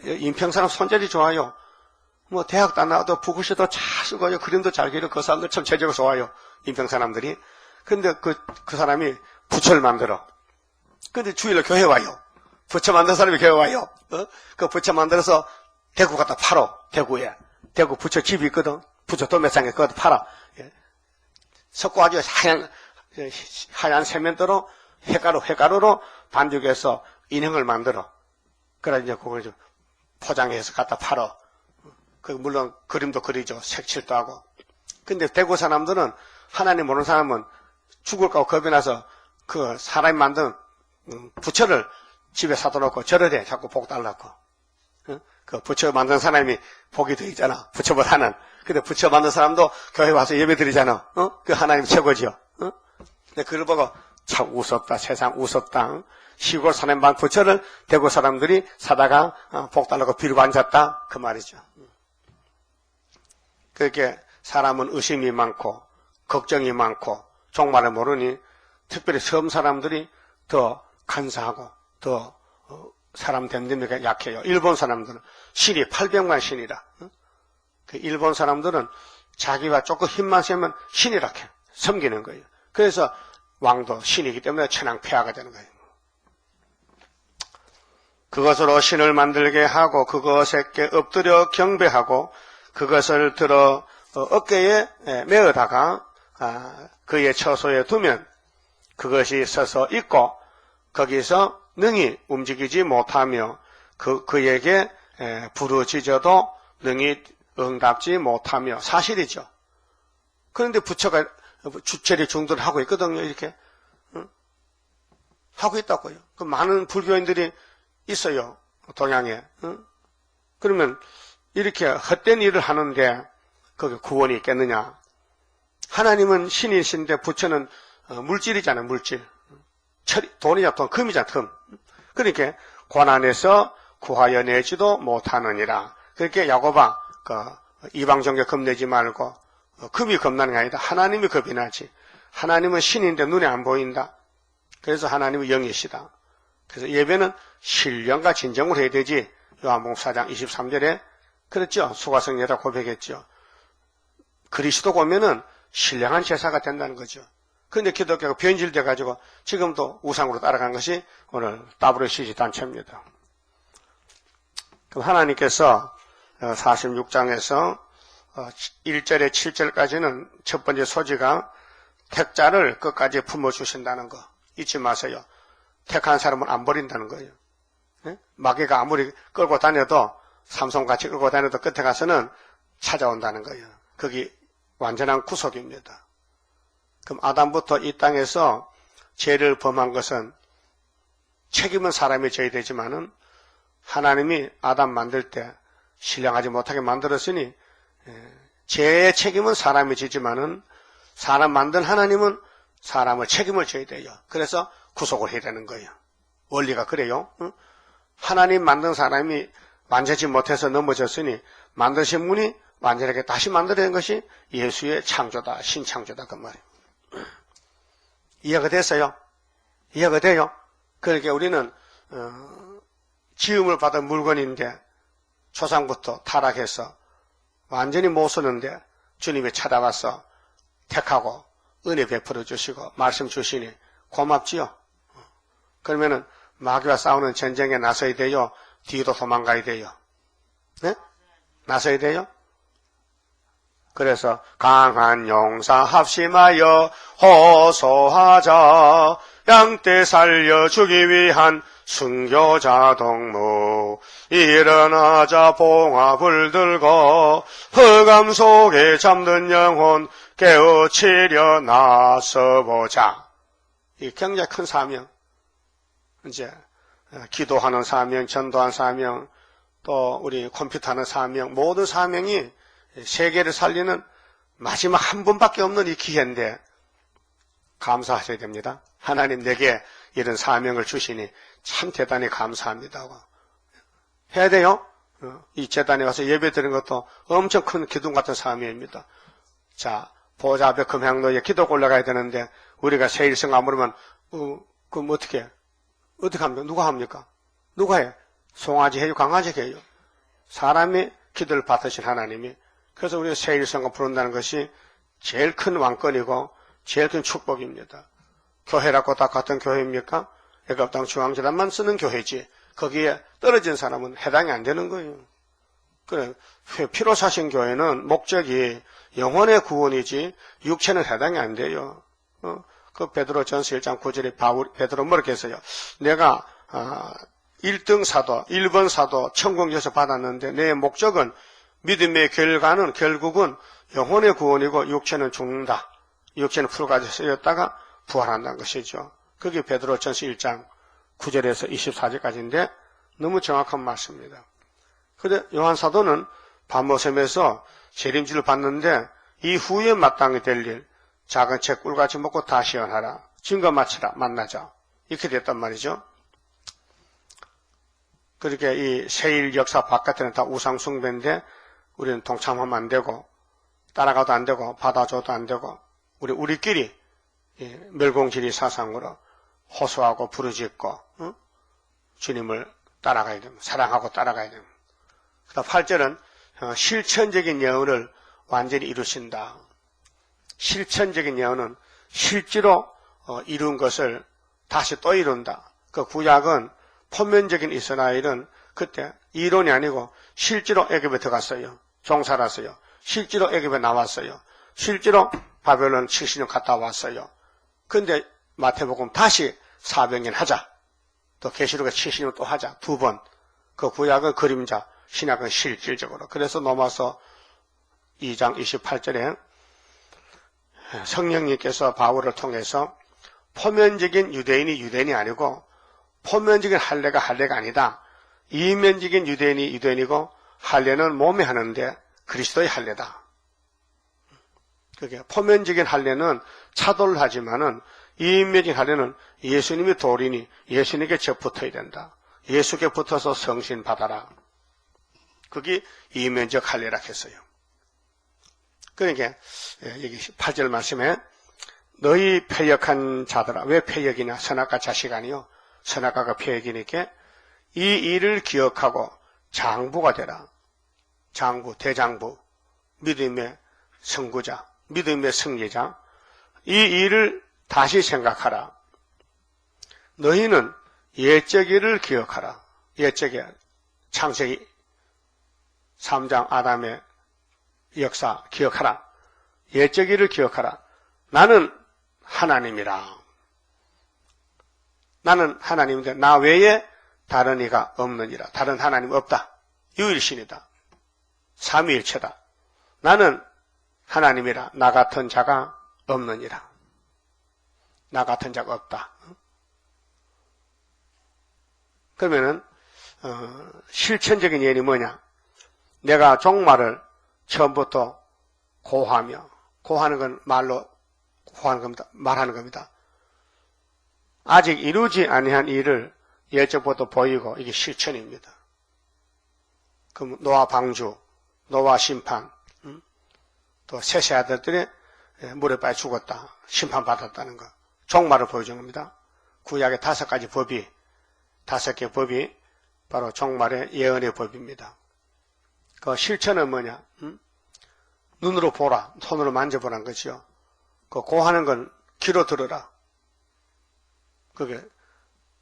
인평 사람 손재주 좋아요. 뭐 대학도 안 나와도 북글씨도 잘 쓰고요. 그림도 잘 그리고 그 사람들 참 재주가 좋아요. 인평 사람들이. 근데 그 사람이 부처를 만들어. 근데 주일로 교회 와요. 부처 만든 사람이 교회 와요. 그 부처 만들어서 대구 갖다 팔어. 대구에. 대구 부처 집이 있거든. 부처 도매상에 그것도 팔아. 섞어가지고 하얀 세면대로 회가루로 반죽해서 인형을 만들어. 그래 이제 그걸 좀 포장해서 갖다 팔어. 물론 그림도 그리죠. 색칠도 하고. 근데 대구 사람들은 하나님 모르는 사람은 죽을까 겁이 나서 그 사람이 만든 부처를 집에 사다 놓고 절을 해. 자꾸 복 달라고. 그 부처 만든 사람이 복이 더 있잖아. 부처보다는. 근데 부처 만든 사람도 교회 와서 예배 드리잖아. 그 하나님 최고지요. 근데 그걸 보고 참 우습다. 세상 우습다. 시골 사람 만 부처를 대구 사람들이 사다가 복 달라고 빌고 앉았다. 그 말이죠. 그렇게 사람은 의심이 많고 걱정이 많고 종말을 모르니 특별히 섬 사람들이 더 간사하고 더 사람 됨됨이가 약해요. 일본 사람들은 신이 800만 신이라. 그 일본 사람들은 자기가 조금 힘만 세면 신이라 해. 섬기는 거예요. 그래서 왕도 신이기 때문에 천황폐하가 되는 거예요. 그것으로 신을 만들게 하고 그것에게 엎드려 경배하고 그것을 들어 어깨에 메어다가 그의 처소에 두면 그것이 서서 있고 거기서 능히 움직이지 못하며 그에게 부르짖어도 능히 응답지 못하며 사실이죠. 그런데 부처가 주체리 중도를 하고 있거든요. 이렇게 하고 있다고요. 그 많은 불교인들이 있어요. 동양에. 그러면 이렇게 헛된 일을 하는데 거기 구원이 있겠느냐. 하나님은 신이신데 부처는 물질이잖아요. 물질. 돈이냐 돈, 금이잖아. 금. 그러니까 고난에서 구하여 내지도 못하느니라. 그렇게 야고바 이방종교 겁내지 말고 금이 겁나는 게 아니다. 하나님이 겁이 나지. 하나님은 신인데 눈에 안 보인다. 그래서 하나님은 영이시다. 그래서 예배는 신령과 진정으로 해야 되지. 요한복음 4장 23절에 그랬죠. 수가성녀라 고백했죠. 그리스도 오면은 신령한 제사가 된다는 거죠. 그런데 기독교가 변질돼 가지고 지금도 우상으로 따라간 것이 오늘 WCG 단체입니다. 그럼 하나님께서 46장에서 1절에 7절까지는 첫 번째 소지가 택자를 끝까지 품어주신다는 거 잊지 마세요. 택한 사람은 안 버린다는 거예요. 마귀가 아무리 끌고 다녀도 삼손같이 끌고 다녀도 끝에 가서는 찾아온다는 거예요. 그게 완전한 구속입니다. 그럼 아담부터 이 땅에서 죄를 범한 것은 책임은 사람이 져야 되지만은 하나님이 아담 만들 때 신령하지 못하게 만들었으니 죄의 책임은 사람이 지지만은 사람 만든 하나님은 사람의 책임을 져야 돼요. 그래서 구속을 해야 되는 거예요. 원리가 그래요. 하나님 만든 사람이 만지지 못해서 넘어졌으니 만드신 분이 완전하게 다시 만들어낸 것이 예수의 창조다, 신창조다 그 말이에요. 이해가 됐어요? 이해가 돼요? 그러니까 우리는 지음을 받은 물건인데 초상부터 타락해서 완전히 못 쓰는데 주님이 찾아와서 택하고 은혜 베풀어 주시고 말씀 주시니 고맙지요? 그러면은 마귀와 싸우는 전쟁에 나서야 돼요? 뒤로 도망가야 돼요? 네? 나서야 돼요? 그래서 강한 용사 합심하여 호소하자 양떼 살려주기 위한 순교자 동무 일어나자 봉합을 들고 흑암 속에 잠든 영혼 깨우치려 나서보자. 이 굉장히 큰 사명. 이제 기도하는 사명, 전도하는 사명, 또 우리 컴퓨터하는 사명, 모든 사명이 세계를 살리는 마지막 한 번밖에 없는 이 기회인데 감사하셔야 됩니다. 하나님 내게 이런 사명을 주시니 참 대단히 감사합니다. 해야 돼요. 이 재단에 와서 예배 드리는 것도 엄청 큰 기둥 같은 사명입니다. 자, 보좌 앞에 금향로에 기도 올라가야 되는데 우리가 세일성 아무르면 그럼 어떻게 합니까? 누가 합니까? 누가 해? 송아지 해요? 강아지 해요? 사람이 기도를 받으신 하나님이. 그래서 우리가 세일성을 부른다는 것이 제일 큰 왕권이고 제일 큰 축복입니다. 교회라고 다 같은 교회입니까? 애굽 땅 중앙재단만 쓰는 교회지 거기에 떨어진 사람은 해당이 안 되는 거예요. 그래, 피로 사신 교회는 목적이 영혼의 구원이지 육체는 해당이 안 돼요. 그 베드로전서 1장 9절에 베드로 뭐렇게 했어요? 내가 1등 사도, 1번 사도 천국에서 받았는데 내 목적은 믿음의 결과는 결국은 영혼의 구원이고 육체는 죽는다. 육체는 풀가지 쓰였다가 부활한다는 것이죠. 그게 베드로전서 1장 9절에서 24절까지인데 너무 정확한 말씀입니다. 그런데 요한 사도는 밤모섬에서 재림질을 받는데 이후에 마땅히 될 일, 작은 책 꿀같이 먹고 다 시원하라. 증거 마치라. 만나자. 이렇게 됐단 말이죠. 그렇게 이 세일 역사 바깥에는 다 우상 숭배인데 우리는 동참하면 안 되고 따라가도 안 되고 받아줘도 안 되고 우리끼리 멸공지리 사상으로 호소하고 부르짖고 주님을 따라가야 됩니다. 사랑하고 따라가야 됩니다. 그다음 8절은 실천적인 예언을 완전히 이루신다. 실천적인 예언은 실제로 이룬 것을 다시 또 이룬다. 그 구약은 표면적인 이스라엘은 그때 이론이 아니고 실제로 애굽에 들어갔어요. 종살았어요. 실제로 애굽에 나왔어요. 실제로 바벨론 70년 갔다 왔어요. 그런데 마태복음 다시 400년 하자. 또 계시록에 70년 또 하자. 두 번. 그 구약은 그림자, 신약은 실질적으로. 그래서 로마서 2장 28절에 성령님께서 바울을 통해서 표면적인 유대인이 유대인이 아니고 표면적인 할례가 할례가 아니다. 이면적인 유대인이 유대인이고 할례는 몸에 하는데 그리스도의 할례다. 그게 표면적인 할례는 차도를 하지만은 이면적인 할례는 예수님이 돌이니 예수님께 접 붙어야 된다. 예수께 붙어서 성신 받아라. 그게 이면적 할례라 했어요. 그러니까 여기 8절 말씀에 너희 패역한 자들아. 왜 패역이냐? 선악과 자식 아니요. 선악과가 패역이니까 이 일을 기억하고 장부가 되라. 장부, 대장부, 믿음의 선구자, 믿음의 승리자. 이 일을 다시 생각하라. 너희는 옛적일을 기억하라. 옛적이 창세기 3장 아담의 역사 기억하라. 옛적일을 기억하라. 나는 하나님이라. 나는 하나님인데 나 외에 다른 이가 없느니라. 다른 하나님 없다. 유일신이다. 삼위일체다. 나는 하나님이라. 나 같은 자가 없느니라. 나 같은 자가 없다. 그러면은 실천적인 예언이 뭐냐? 내가 종말을 처음부터 고하며, 고하는 건 말로 고하는 겁니다. 말하는 겁니다. 아직 이루지 아니한 일을 예적부터 보이고 이게 실천입니다. 그럼 노아 방주, 노아 심판, 또 셋의 아들들이 물에 빠져 죽었다. 심판받았다는 거. 종말을 보여준 겁니다. 구약의 5가지 법이, 5개 법이 바로 종말의 예언의 법입니다. 그 실천은 뭐냐? 눈으로 보라, 손으로 만져보라는 것이요. 그 고하는 건 귀로 들으라. 그게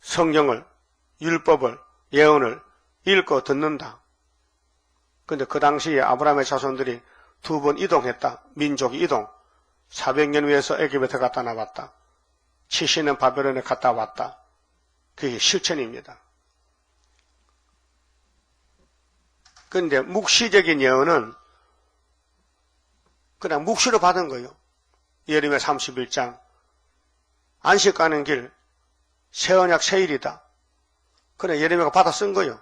성경을, 율법을, 예언을 읽고 듣는다. 근데 그 당시에 아브라함의 자손들이 2번 이동했다. 민족이 이동. 400년 위에서 애굽에 들어갔다 나왔다. 70년 바벨론에 갔다 왔다. 그게 실천입니다. 그런데 묵시적인 예언은 그냥 묵시로 받은 거예요. 예레미야 31장 안식 가는 길 새언약 새일이다. 그래 예레미야가 받아 쓴 거예요.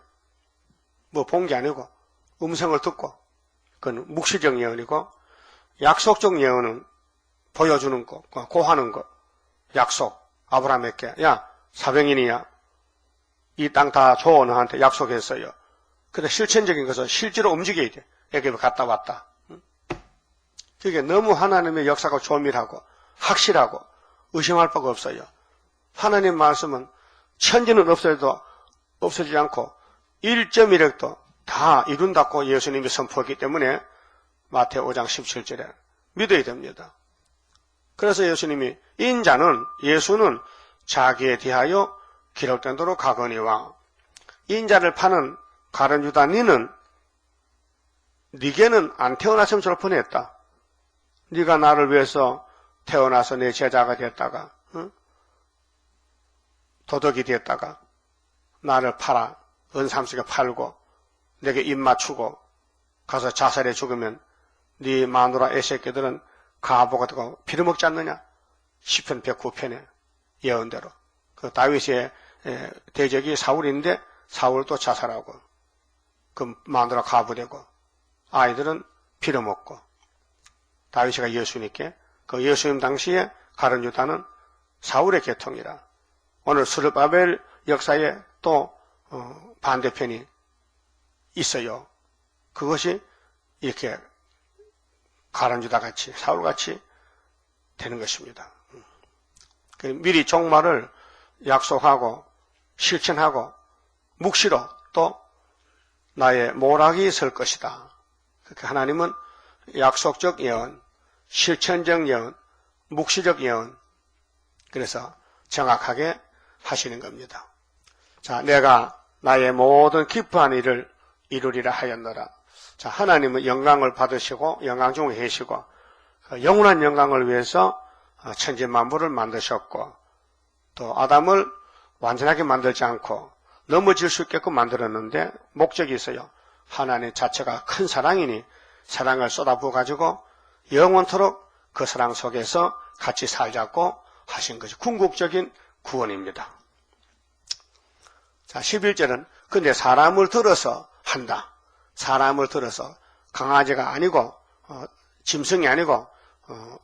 뭐 본 게 아니고 음성을 듣고. 그건 묵시적 예언이고 약속적 예언은 보여주는 거, 고하는 거. 약속 아브라함에게 야 400년이야. 이 땅 다 줘 너한테 약속했어요. 근데 실천적인 것은 실제로 움직여야 돼. 애굽에 갔다 왔다. 그게 너무 하나님의 역사가 조밀하고 확실하고 의심할 바가 없어요. 하나님 말씀은 천지는 없어도 없어지지 않고 1.1핵도 다 이룬다고 예수님이 선포했기 때문에 마태오 5장 17절에 믿어야 됩니다. 그래서 예수님이 인자는 예수는 자기에 대하여 기록된 대로 가거니와 인자를 파는 가룟 유다 니는 네게는 안 태어났으면 좋을 뻔했다. 네가 나를 위해서 태어나서 내 제자가 됐다가 도덕이 됐다가 나를 팔아 은삼식에 팔고 내게 입 맞추고 가서 자살해 죽으면 네 마누라 애새끼들은 가보가 되고 빌어먹지 않느냐? 시편 109편에 예언대로 그 다윗의 대적이 사울인데 사울도 자살하고 그 마누라 가부되고 아이들은 빌어먹고 다윗이가 예수님께 그 예수님 당시에 가룟 유다는 사울의 계통이라 오늘 스룹바벨 역사에 또 반대편이 있어요. 그것이 이렇게 가룟 유다 같이 사울 같이 되는 것입니다. 미리 종말을 약속하고 실천하고 묵시로 또 나의 모락이 설 것이다. 그렇게 하나님은 약속적 예언, 실천적 예언, 묵시적 예언 그래서 정확하게 하시는 겁니다. 자, 내가 나의 모든 기뻐한 일을 이루리라 하였노라. 자, 하나님은 영광을 받으시고 영광 중에 계시고 영원한 영광을 위해서 천지만물을 만드셨고 또 아담을 완전하게 만들지 않고 넘어질 수 있게끔 만들었는데 목적이 있어요. 하나님 자체가 큰 사랑이니 사랑을 쏟아부어 가지고 영원토록 그 사랑 속에서 같이 살자고 하신 것이 궁극적인 구원입니다. 자, 11절은 근데 사람을 들어서 한다. 사람을 들어서 강아지가 아니고 짐승이 아니고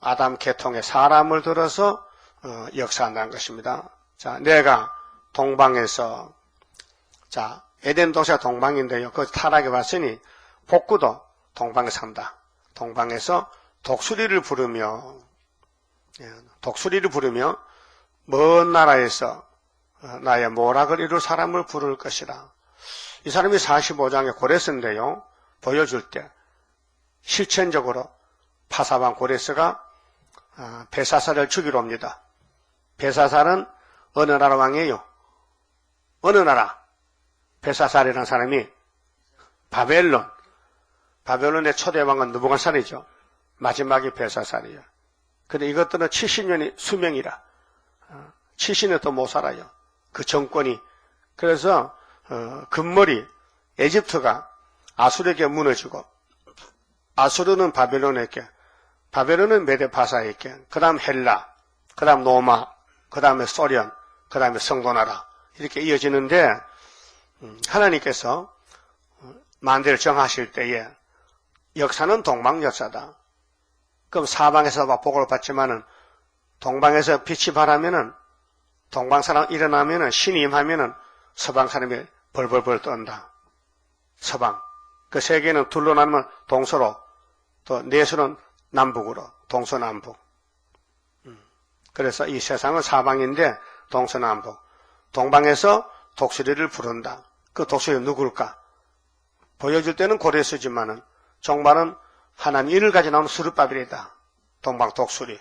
아담 계통의 사람을 들어서 역사한다는 것입니다. 자, 내가 동방에서 자 에덴 도시가 동방인데요. 그 타락해 봤으니 복구도 동방에 산다. 동방에서 독수리를 부르며 먼 나라에서 나의 모락을 이룰 사람을 부를 것이라. 이 사람이 45장의 고레스인데요. 보여줄 때 실천적으로 파사방 고레스가 벨사살을 죽이러 옵니다. 벨사살은 어느 나라 왕이에요? 어느 나라? 벨사살이라는 사람이 바벨론의 초대 왕은 느부갓네살이죠. 마지막이 벨사살이에요. 근데 이것들은 70년이 수명이라 70년 또 못 살아요. 그 정권이. 그래서 금머리 에집트가 아수르에게 무너지고 아수르는 바벨론에게 바벨론은 메데파사에게 그 다음 헬라 그 다음 로마 그 다음에 소련 그 다음에 성도나라 이렇게 이어지는데 하나님께서 만대를 정하실 때에 역사는 동방 역사다. 그럼 사방에서 복을 받지만은 동방에서 빛이 바라면은 동방 사람 일어나면은 신이 임하면은 서방 사람이 벌벌벌 떤다. 서방. 그 세계는 둘로 나누면 동서로 또 내수는 남북으로 동서남북. 그래서 이 세상은 사방인데 동서남북. 동방에서 독수리를 부른다. 그 독수리가 누굴까? 보여줄 때는 고레스지만은 종말은 하나님 이를 가져 나오는 스룹바벨이다. 동방 독수리.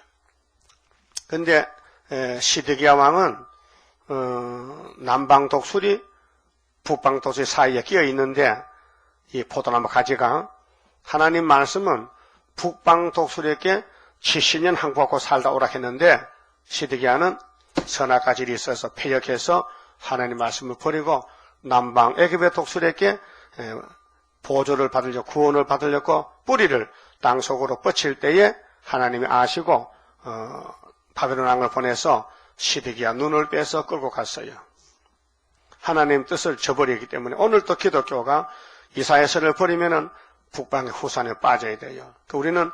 근데 시드기야 왕은 남방 독수리, 북방 독수리 사이에 끼어 있는데 이 포도나무 가지가 하나님 말씀은 북방 독수리에게 70년 항복하고 살다 오라 했는데 시드기야는 선악가질이 있어서 폐역해서 하나님 말씀을 버리고 남방 애굽의 독수리에게 보조를 받으려고 구원을 받으려고 뿌리를 땅속으로 뻗칠 때에 하나님이 아시고 바벨론 왕을 보내서 시드기야 눈을 빼서 끌고 갔어요. 하나님 뜻을 저버리기 때문에 오늘도 기독교가 이사야서를 버리면은 북방의 후산에 빠져야 돼요. 우리는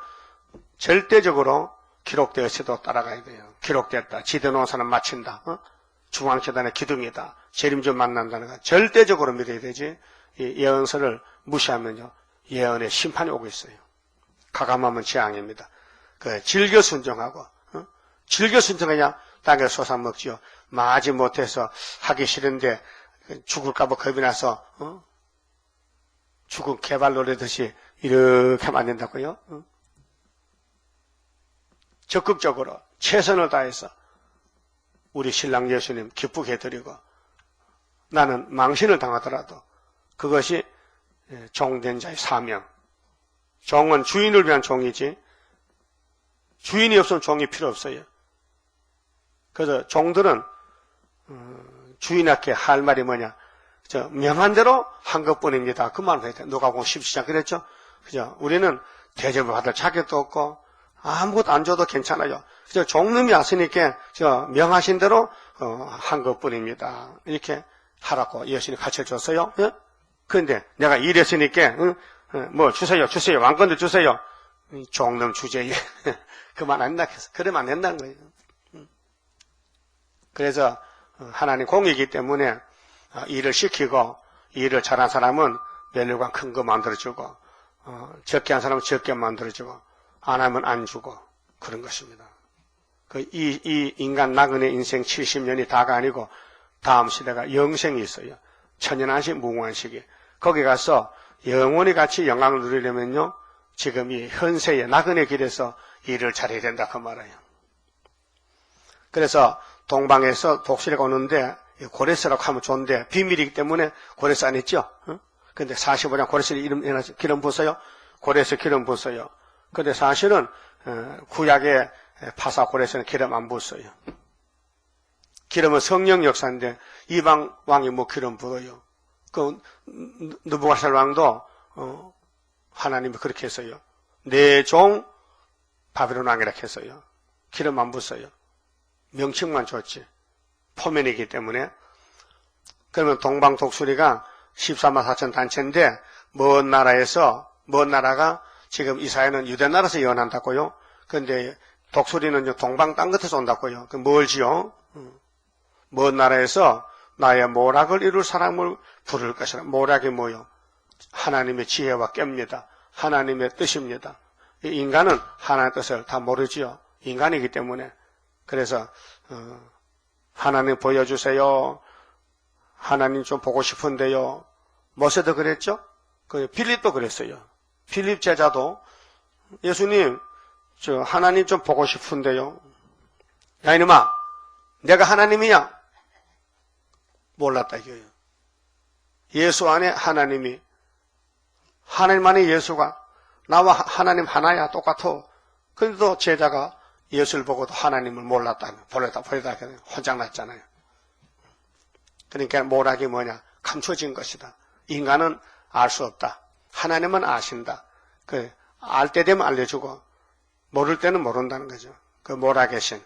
절대적으로 기록되어서도 따라가야 돼요. 기록됐다. 지대노사는 마친다. 중앙재단의 기둥이다. 재림주 만난다는 거 절대적으로 믿어야 되지. 이 예언서를 무시하면요. 예언의 심판이 오고 있어요. 가감하면 재앙입니다. 즐겨 순종하고 즐겨 순종하냐 땅에 솟아먹지요. 마지 못해서 하기 싫은데 죽을까봐 겁이 나서 죽은 개발 노래듯이 이렇게 하면 안 된다고요. 적극적으로 최선을 다해서 우리 신랑 예수님 기쁘게 해드리고 나는 망신을 당하더라도 그것이 종된 자의 사명, 종은 주인을 위한 종이지 주인이 없으면 종이 필요 없어요. 그래서 종들은 주인에게 할 말이 뭐냐? 명한 대로 한 것뿐입니다. 그 말을 해야 돼. 누가복음 17장 그랬죠? 그죠? 우리는 대접을 받을 자격도 없고 아무것도 안 줘도 괜찮아요. 그죠? 종놈이 왔으니까 명하신 대로 한 것뿐입니다. 이렇게 하라고 예수님이 가르쳐줬어요. 예? 그런데 내가 이랬으니까 뭐 주세요. 왕건도 주세요. 종놈 주제에 그만 안 된다 해서 그러면 안 된다는 거예요. 그래서 하나님 공이기 때문에 일을 시키고 일을 잘한 사람은 멸류관 큰 거 만들어주고 적게 한 사람은 적게 만들어주고 안 하면 안 주고 그런 것입니다. 이 인간 나그네 인생 70년이 다가 아니고 다음 시대가 영생이 있어요. 천연한식 무궁한식이 거기 가서 영원히 같이 영광을 누리려면요 지금 이 현세의 나그네 길에서 일을 잘해야 된다 그 말이에요. 그래서 동방에서 독수리가 오는데 고레스라고 하면 좋은데 비밀이기 때문에 고레스 안 했죠. 근데 45장 고레스 기름 부었어요. 고레스 기름 부었어요. 근데 사실은 구약의 파사 고레스는 기름 안 부었어요. 기름은 성령 역사인데 이방 왕이 뭐 기름 부어요. 그 느부갓네살 왕도 하나님이 그렇게 했어요. 내 종 바벨론 왕이라 했어요. 기름 안 부었어요. 명칭만 줬지. 포면이기 때문에. 그러면 동방 독수리가 14만 4천 단체인데 먼 나라가 지금 이스라엘은 유대 나라에서 예언한다고요. 그런데 독수리는 동방 땅 끝에서 온다고요. 그 멀지요. 먼 나라에서 나의 모락을 이룰 사람을 부를 것이라. 모락이 뭐요? 하나님의 지혜와 깹니다. 하나님의 뜻입니다. 인간은 하나님의 뜻을 다 모르지요. 인간이기 때문에. 그래서 하나님 보여주세요. 하나님 좀 보고 싶은데요. 모세도 그랬죠? 빌립도 그랬어요. 빌립 제자도 예수님 하나님 좀 보고 싶은데요. 야 이놈아 내가 하나님이야? 몰랐다 이거예요. 예수 안에 하나님 안에 예수가 나와 하나님 하나야 똑같아. 그래도 제자가 예수를 보고도 하나님을 몰랐다. 보려다 혼장 났잖아요. 그러니까 모락이 뭐냐? 감춰진 것이다. 인간은 알 수 없다. 하나님은 아신다. 알 때 되면 알려주고 모를 때는 모른다는 거죠. 그 모락의 신.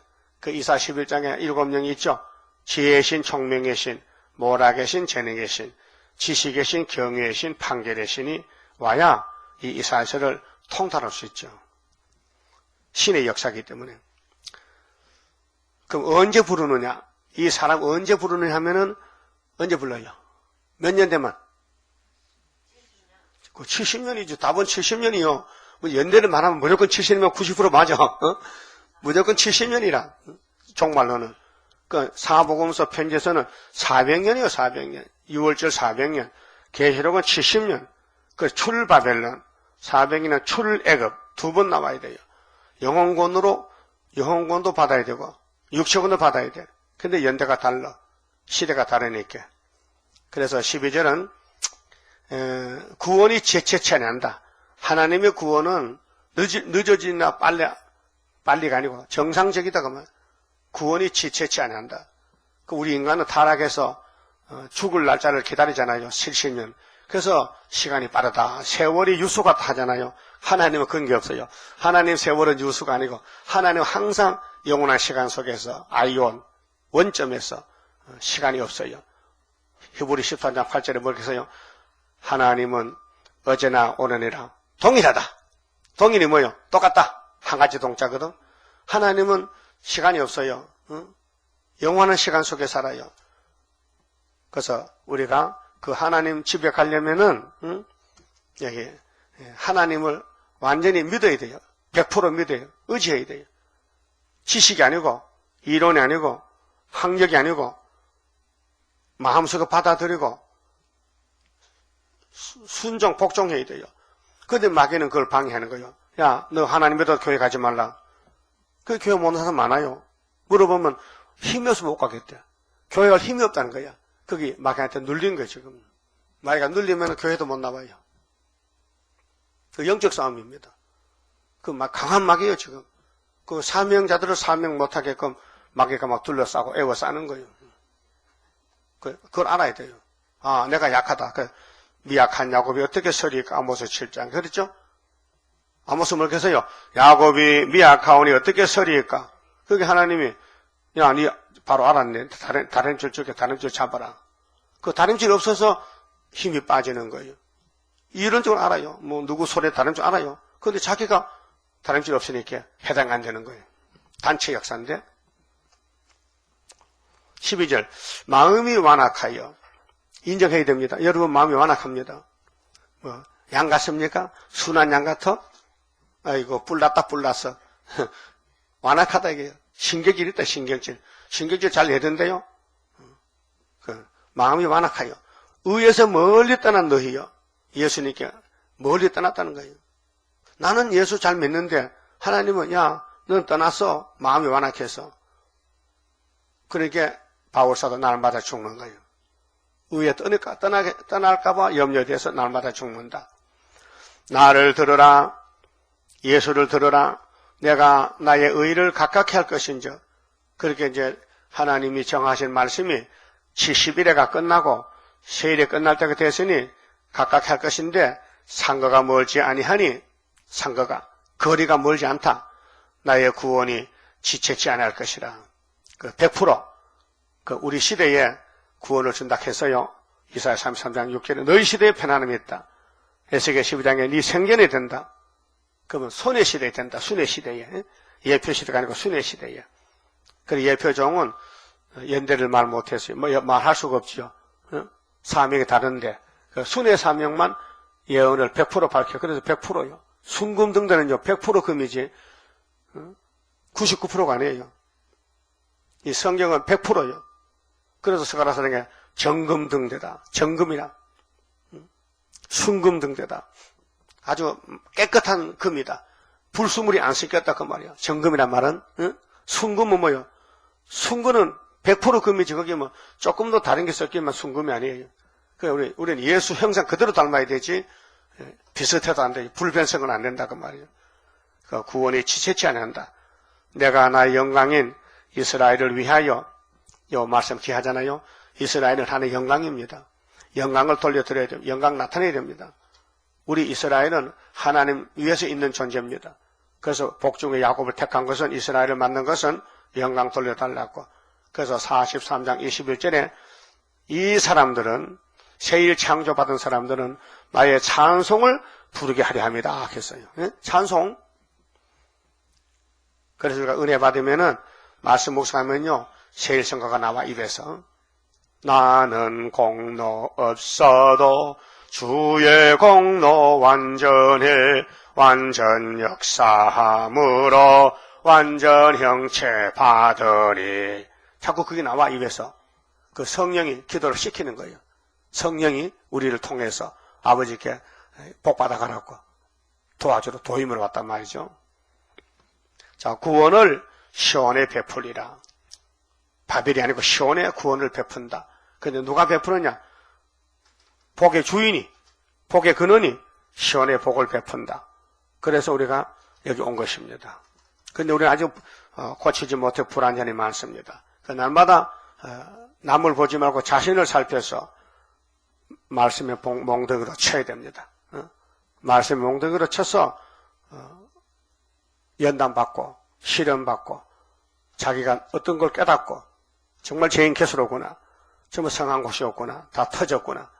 이사 11장에 7명이 있죠. 지혜의 신, 총명의 신, 모락의 신, 재능의 신, 지식의 신, 경외의 신, 판결의 신이 와야 이 이사야서를 통달할 수 있죠. 신의 역사이기 때문에. 그럼 언제 부르느냐? 이 사람 언제 부르느냐 하면은 언제 불러요? 몇 년 되면? 70년이죠. 답은 70년이요. 연대를 말하면 무조건 70년이면 90% 맞아. 무조건 70년이라. 종말로는. 사복음서 편지에서는 400년이요. 400년. 6월절 400년. 계시록은 70년. 출바벨론 400이나 출애굽 2번 나와야 돼요. 영혼권도 받아야 되고 육체권도 받아야 돼. 근데 연대가 달라. 시대가 다르니까. 그래서 12절은 구원이 재채치 아니한다. 하나님의 구원은 늦어지나 빨리가 아니고 정상적이다 그러면 구원이 지체치 아니한다. 우리 인간은 타락해서 죽을 날짜를 기다리잖아요. 70년. 그래서 시간이 빠르다. 세월이 유수가 하잖아요. 하나님은 그런 게 없어요. 하나님 세월은 유수가 아니고 하나님은 항상 영원한 시간 속에서 아이온 원점에서 시간이 없어요. 히브리 13장 8절에 뭐렇게 써요? 하나님은 어제나 오늘이라 동일하다. 동일이 뭐예요? 똑같다. 한 가지 동자거든. 하나님은 시간이 없어요. 영원한 시간 속에 살아요. 그래서 우리가 그 하나님 집에 가려면은 여기 하나님을 완전히 믿어야 돼요. 100% 믿어요. 의지해야 돼요. 지식이 아니고 이론이 아니고 학력이 아니고 마음속에 받아들이고 순종 복종해야 돼요. 그런데 마귀는 그걸 방해하는 거예요. 야, 너 하나님 믿어도 교회 가지 말라. 그 교회 못 오는 사람 많아요. 물어보면 힘이 없어서 못 가겠대. 교회가 힘이 없다는 거야. 거기 마귀한테 눌린 거예요, 지금. 마귀가 눌리면 교회도 못 나와요. 그 영적 싸움입니다. 그 막 강한 마귀예요, 지금. 그 사명자들을 사명 못하게끔 마귀가 막 둘러싸고 애워싸는 거예요. 그걸 알아야 돼요. 아, 내가 약하다. 미약한 야곱이 어떻게 서리까? 아모스 7장. 그랬죠? 아모스 뭘 해서요? 야곱이 미약하오니 어떻게 서리까? 그게 하나님이, 야, 니 바로 알았네. 다림줄 줄게, 다림줄 잡아라. 그 다림줄이 없어서 힘이 빠지는 거예요. 이론적으로 알아요. 뭐, 누구 손에 다림줄 알아요. 그런데 자기가 다림줄 없으니까 해당 안 되는 거예요. 단체 역사인데. 12절. 마음이 완악하여. 인정해야 됩니다. 여러분 마음이 완악합니다. 뭐, 양 같습니까? 순한 양 같아? 아이고, 뿔났다, 뿔났어. 완악하다, 이게. 신경질 있다, 신경질. 신경질 잘 내던데요? 마음이 완악하여. 의에서 멀리 떠난 너희여. 예수님께 멀리 떠났다는 거예요. 나는 예수 잘 믿는데, 하나님은, 야, 넌 떠났어. 마음이 완악해서. 그러니까, 바울사도 날마다 죽는 거예요. 의에 떠날까봐 염려돼서 날마다 죽는다. 나를 들으라. 예수를 들으라. 내가 나의 의를 가깝게 할 것인즉. 그렇게 이제 하나님이 정하신 말씀이 70일에가 끝나고 세일이 끝날 때가 됐으니 가깝게 할 것인데 상거가 멀지 아니하니 상거가 거리가 멀지 않다. 나의 구원이 지체치 아니할 것이라. 100% 우리 시대에 구원을 준다 해서요. 이사야 33장 6절에 너희 시대에 편안함이 있다. 에스겔 12장에 네 생견이 된다. 그러면 손의 시대에 된다. 순의 시대에. 예표 시대가 아니고 순의 시대에. 그리고 예표종은 연대를 말 못해서 말할 수가 없죠. 사명이 다른데 순의 사명만 예언을 100% 밝혀. 그래서 100%요. 순금등대는요 100% 금이지 99%가 아니에요. 이 성경은 100%요. 그래서 스가랴서는 정금등대다. 정금이라. 순금등대다. 아주 깨끗한 금이다. 불수물이 안 섞였다 그 말이야. 정금이란 말은 순금은 뭐요? 순금은 100% 금이지. 거기 뭐 조금 더 다른 게 섞이면 순금이 아니에요. 그러니까 우리는 예수 형상 그대로 닮아야 되지 비슷해도 안 돼. 불변성은 안 된다 그 말이에요. 그 구원이 지체치 않는다. 내가 나의 영광인 이스라엘을 위하여 요 말씀 기하잖아요. 이스라엘은 하나의 영광입니다. 영광을 돌려드려야 됩니다. 영광 나타내야 됩니다. 우리 이스라엘은 하나님 위에서 있는 존재입니다. 그래서 복중의 야곱을 택한 것은 이스라엘을 만든 것은 영광 돌려달라고. 그래서 43장 21절에 이 사람들은 새일 창조받은 사람들은 나의 찬송을 부르게 하려 합니다. 했어요. 찬송. 그래서 우리가 은혜 받으면은 말씀 묵상하면요 새일 성가가 나와 입에서 나는 공로 없어도 주의 공로 완전해 완전 역사함으로 완전 형체 받으리. 자꾸 그게 나와 입에서. 그 성령이 기도를 시키는 거예요. 성령이 우리를 통해서 아버지께 복 받아가라고 도와주러 도임을 왔단 말이죠. 자, 구원을 시온에 베풀리라. 바벨이 아니고 시온에 구원을 베푼다. 근데 누가 베푸느냐? 복의 주인이, 복의 근원이 시온에 복을 베푼다. 그래서 우리가 여기 온 것입니다. 근데 우리는 아직 고치지 못해 불안전이 많습니다. 그 날마다 남을 보지 말고 자신을 살펴서 말씀의 몽둥이로 쳐야 됩니다. 말씀의 몽둥이로 쳐서 연단받고 시련받고 자기가 어떤 걸 깨닫고 정말 죄인 개수로구나, 정말 성한 곳이 없구나, 다 터졌구나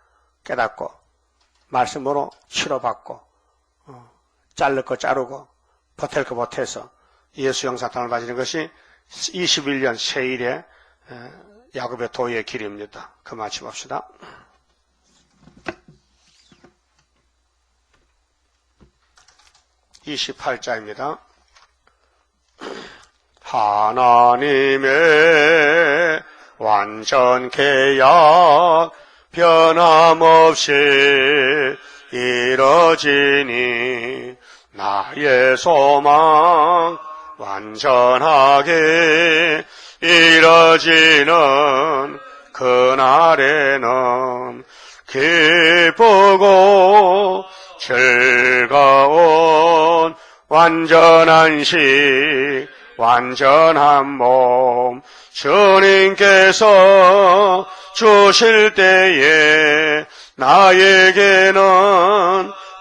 깨닫고 말씀으로 치료받고 자를 거 자르고 보탤 거 보태서 예수 형상을 가지는 것이 21년 세일의 야곱의 도의 길입니다. 그 마치봅시다. (28자입니다) 하나님의 완전 계약 변함없이 이뤄지니 나의 소망 완전하게 이뤄지는 그날에는 기쁘고 즐거운 완전한 식, 완전한 몸, 주님께서 주실 때에 나에게는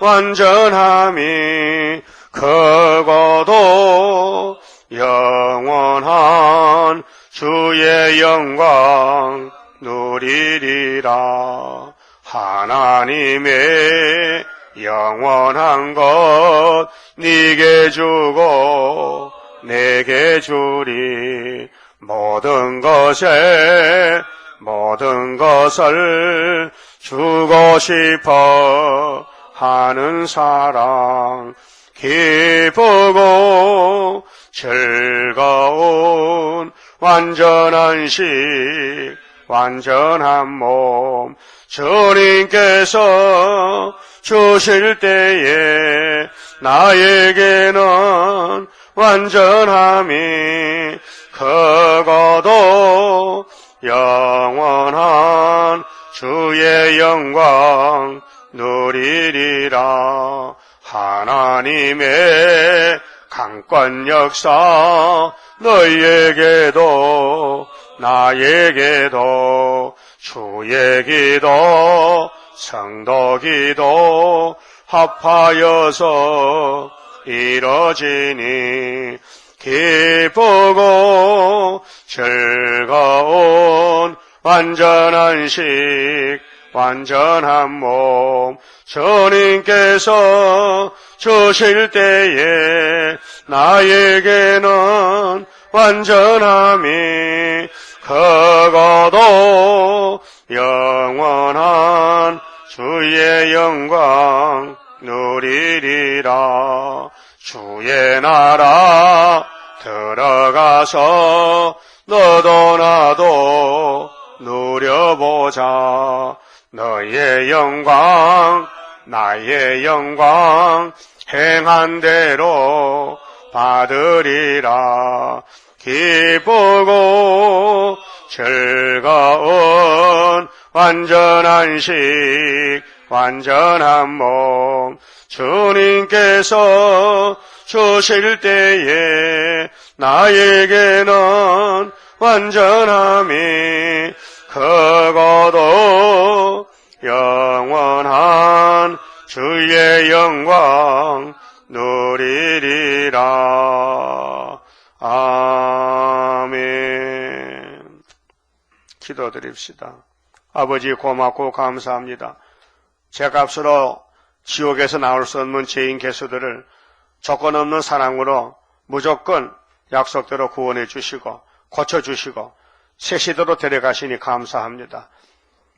완전함이 크고도 영원한 주의 영광 누리리라. 하나님의 영원한 것 네게 주고 내게 주리. 모든 것을 주고 싶어 하는 사랑, 기쁘고 즐거운 완전한 식, 완전한 몸, 주님께서 주실 때에 나에게는 완전함이 크고도 영원한 주의 영광 누리리라. 하나님의 강권 역사 너희에게도 나에게도 주의 기도 성도 기도 합하여서 이뤄지니 기쁘고 즐거운 완전한 식, 완전한 몸, 주님께서 주실 때에 나에게는 완전함이 크고도 영원한 주의 영광 누리리라. 주의 나라 들어가서 너도 나도 누려보자. 너의 영광 나의 영광 행한 대로 받으리라. 기쁘고 즐거운 완전한 식, 완전한 몸, 주님께서 주실 때에 나에게는 완전함이 크고도 영원한 주의 영광 누리리라. 아멘. 기도드립시다. 아버지 고맙고 감사합니다. 죄값으로 지옥에서 나올 수 없는 죄인 개수들을 조건 없는 사랑으로 무조건 약속대로 구원해 주시고 고쳐주시고 새 시대로 데려가시니 감사합니다.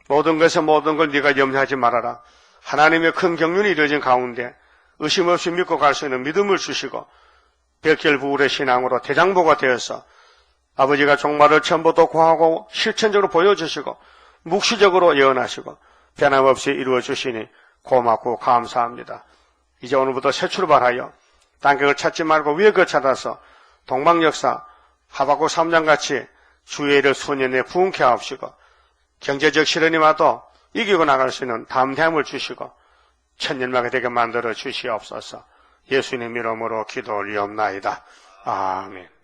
모든 것에 모든 걸 네가 염려하지 말아라. 하나님의 큰 경륜이 이루어진 가운데 의심 없이 믿고 갈 수 있는 믿음을 주시고 백혈부울의 신앙으로 대장보가 되어서 아버지가 종말을 전부터 고하고 실천적으로 보여주시고 묵시적으로 예언하시고 변함없이 이루어주시니 고맙고 감사합니다. 이제 오늘부터 새 출발하여 단격을 찾지 말고 위에 그 찾아서 동방역사 하박국 3장같이 주의 일을 수년에 부흥케 하옵시고 경제적 시련이 와도 이기고 나갈 수 있는 담대함을 주시고 천년만게 되게 만들어 주시옵소서. 예수님 이름으로 기도 올리옵나이다. 아멘.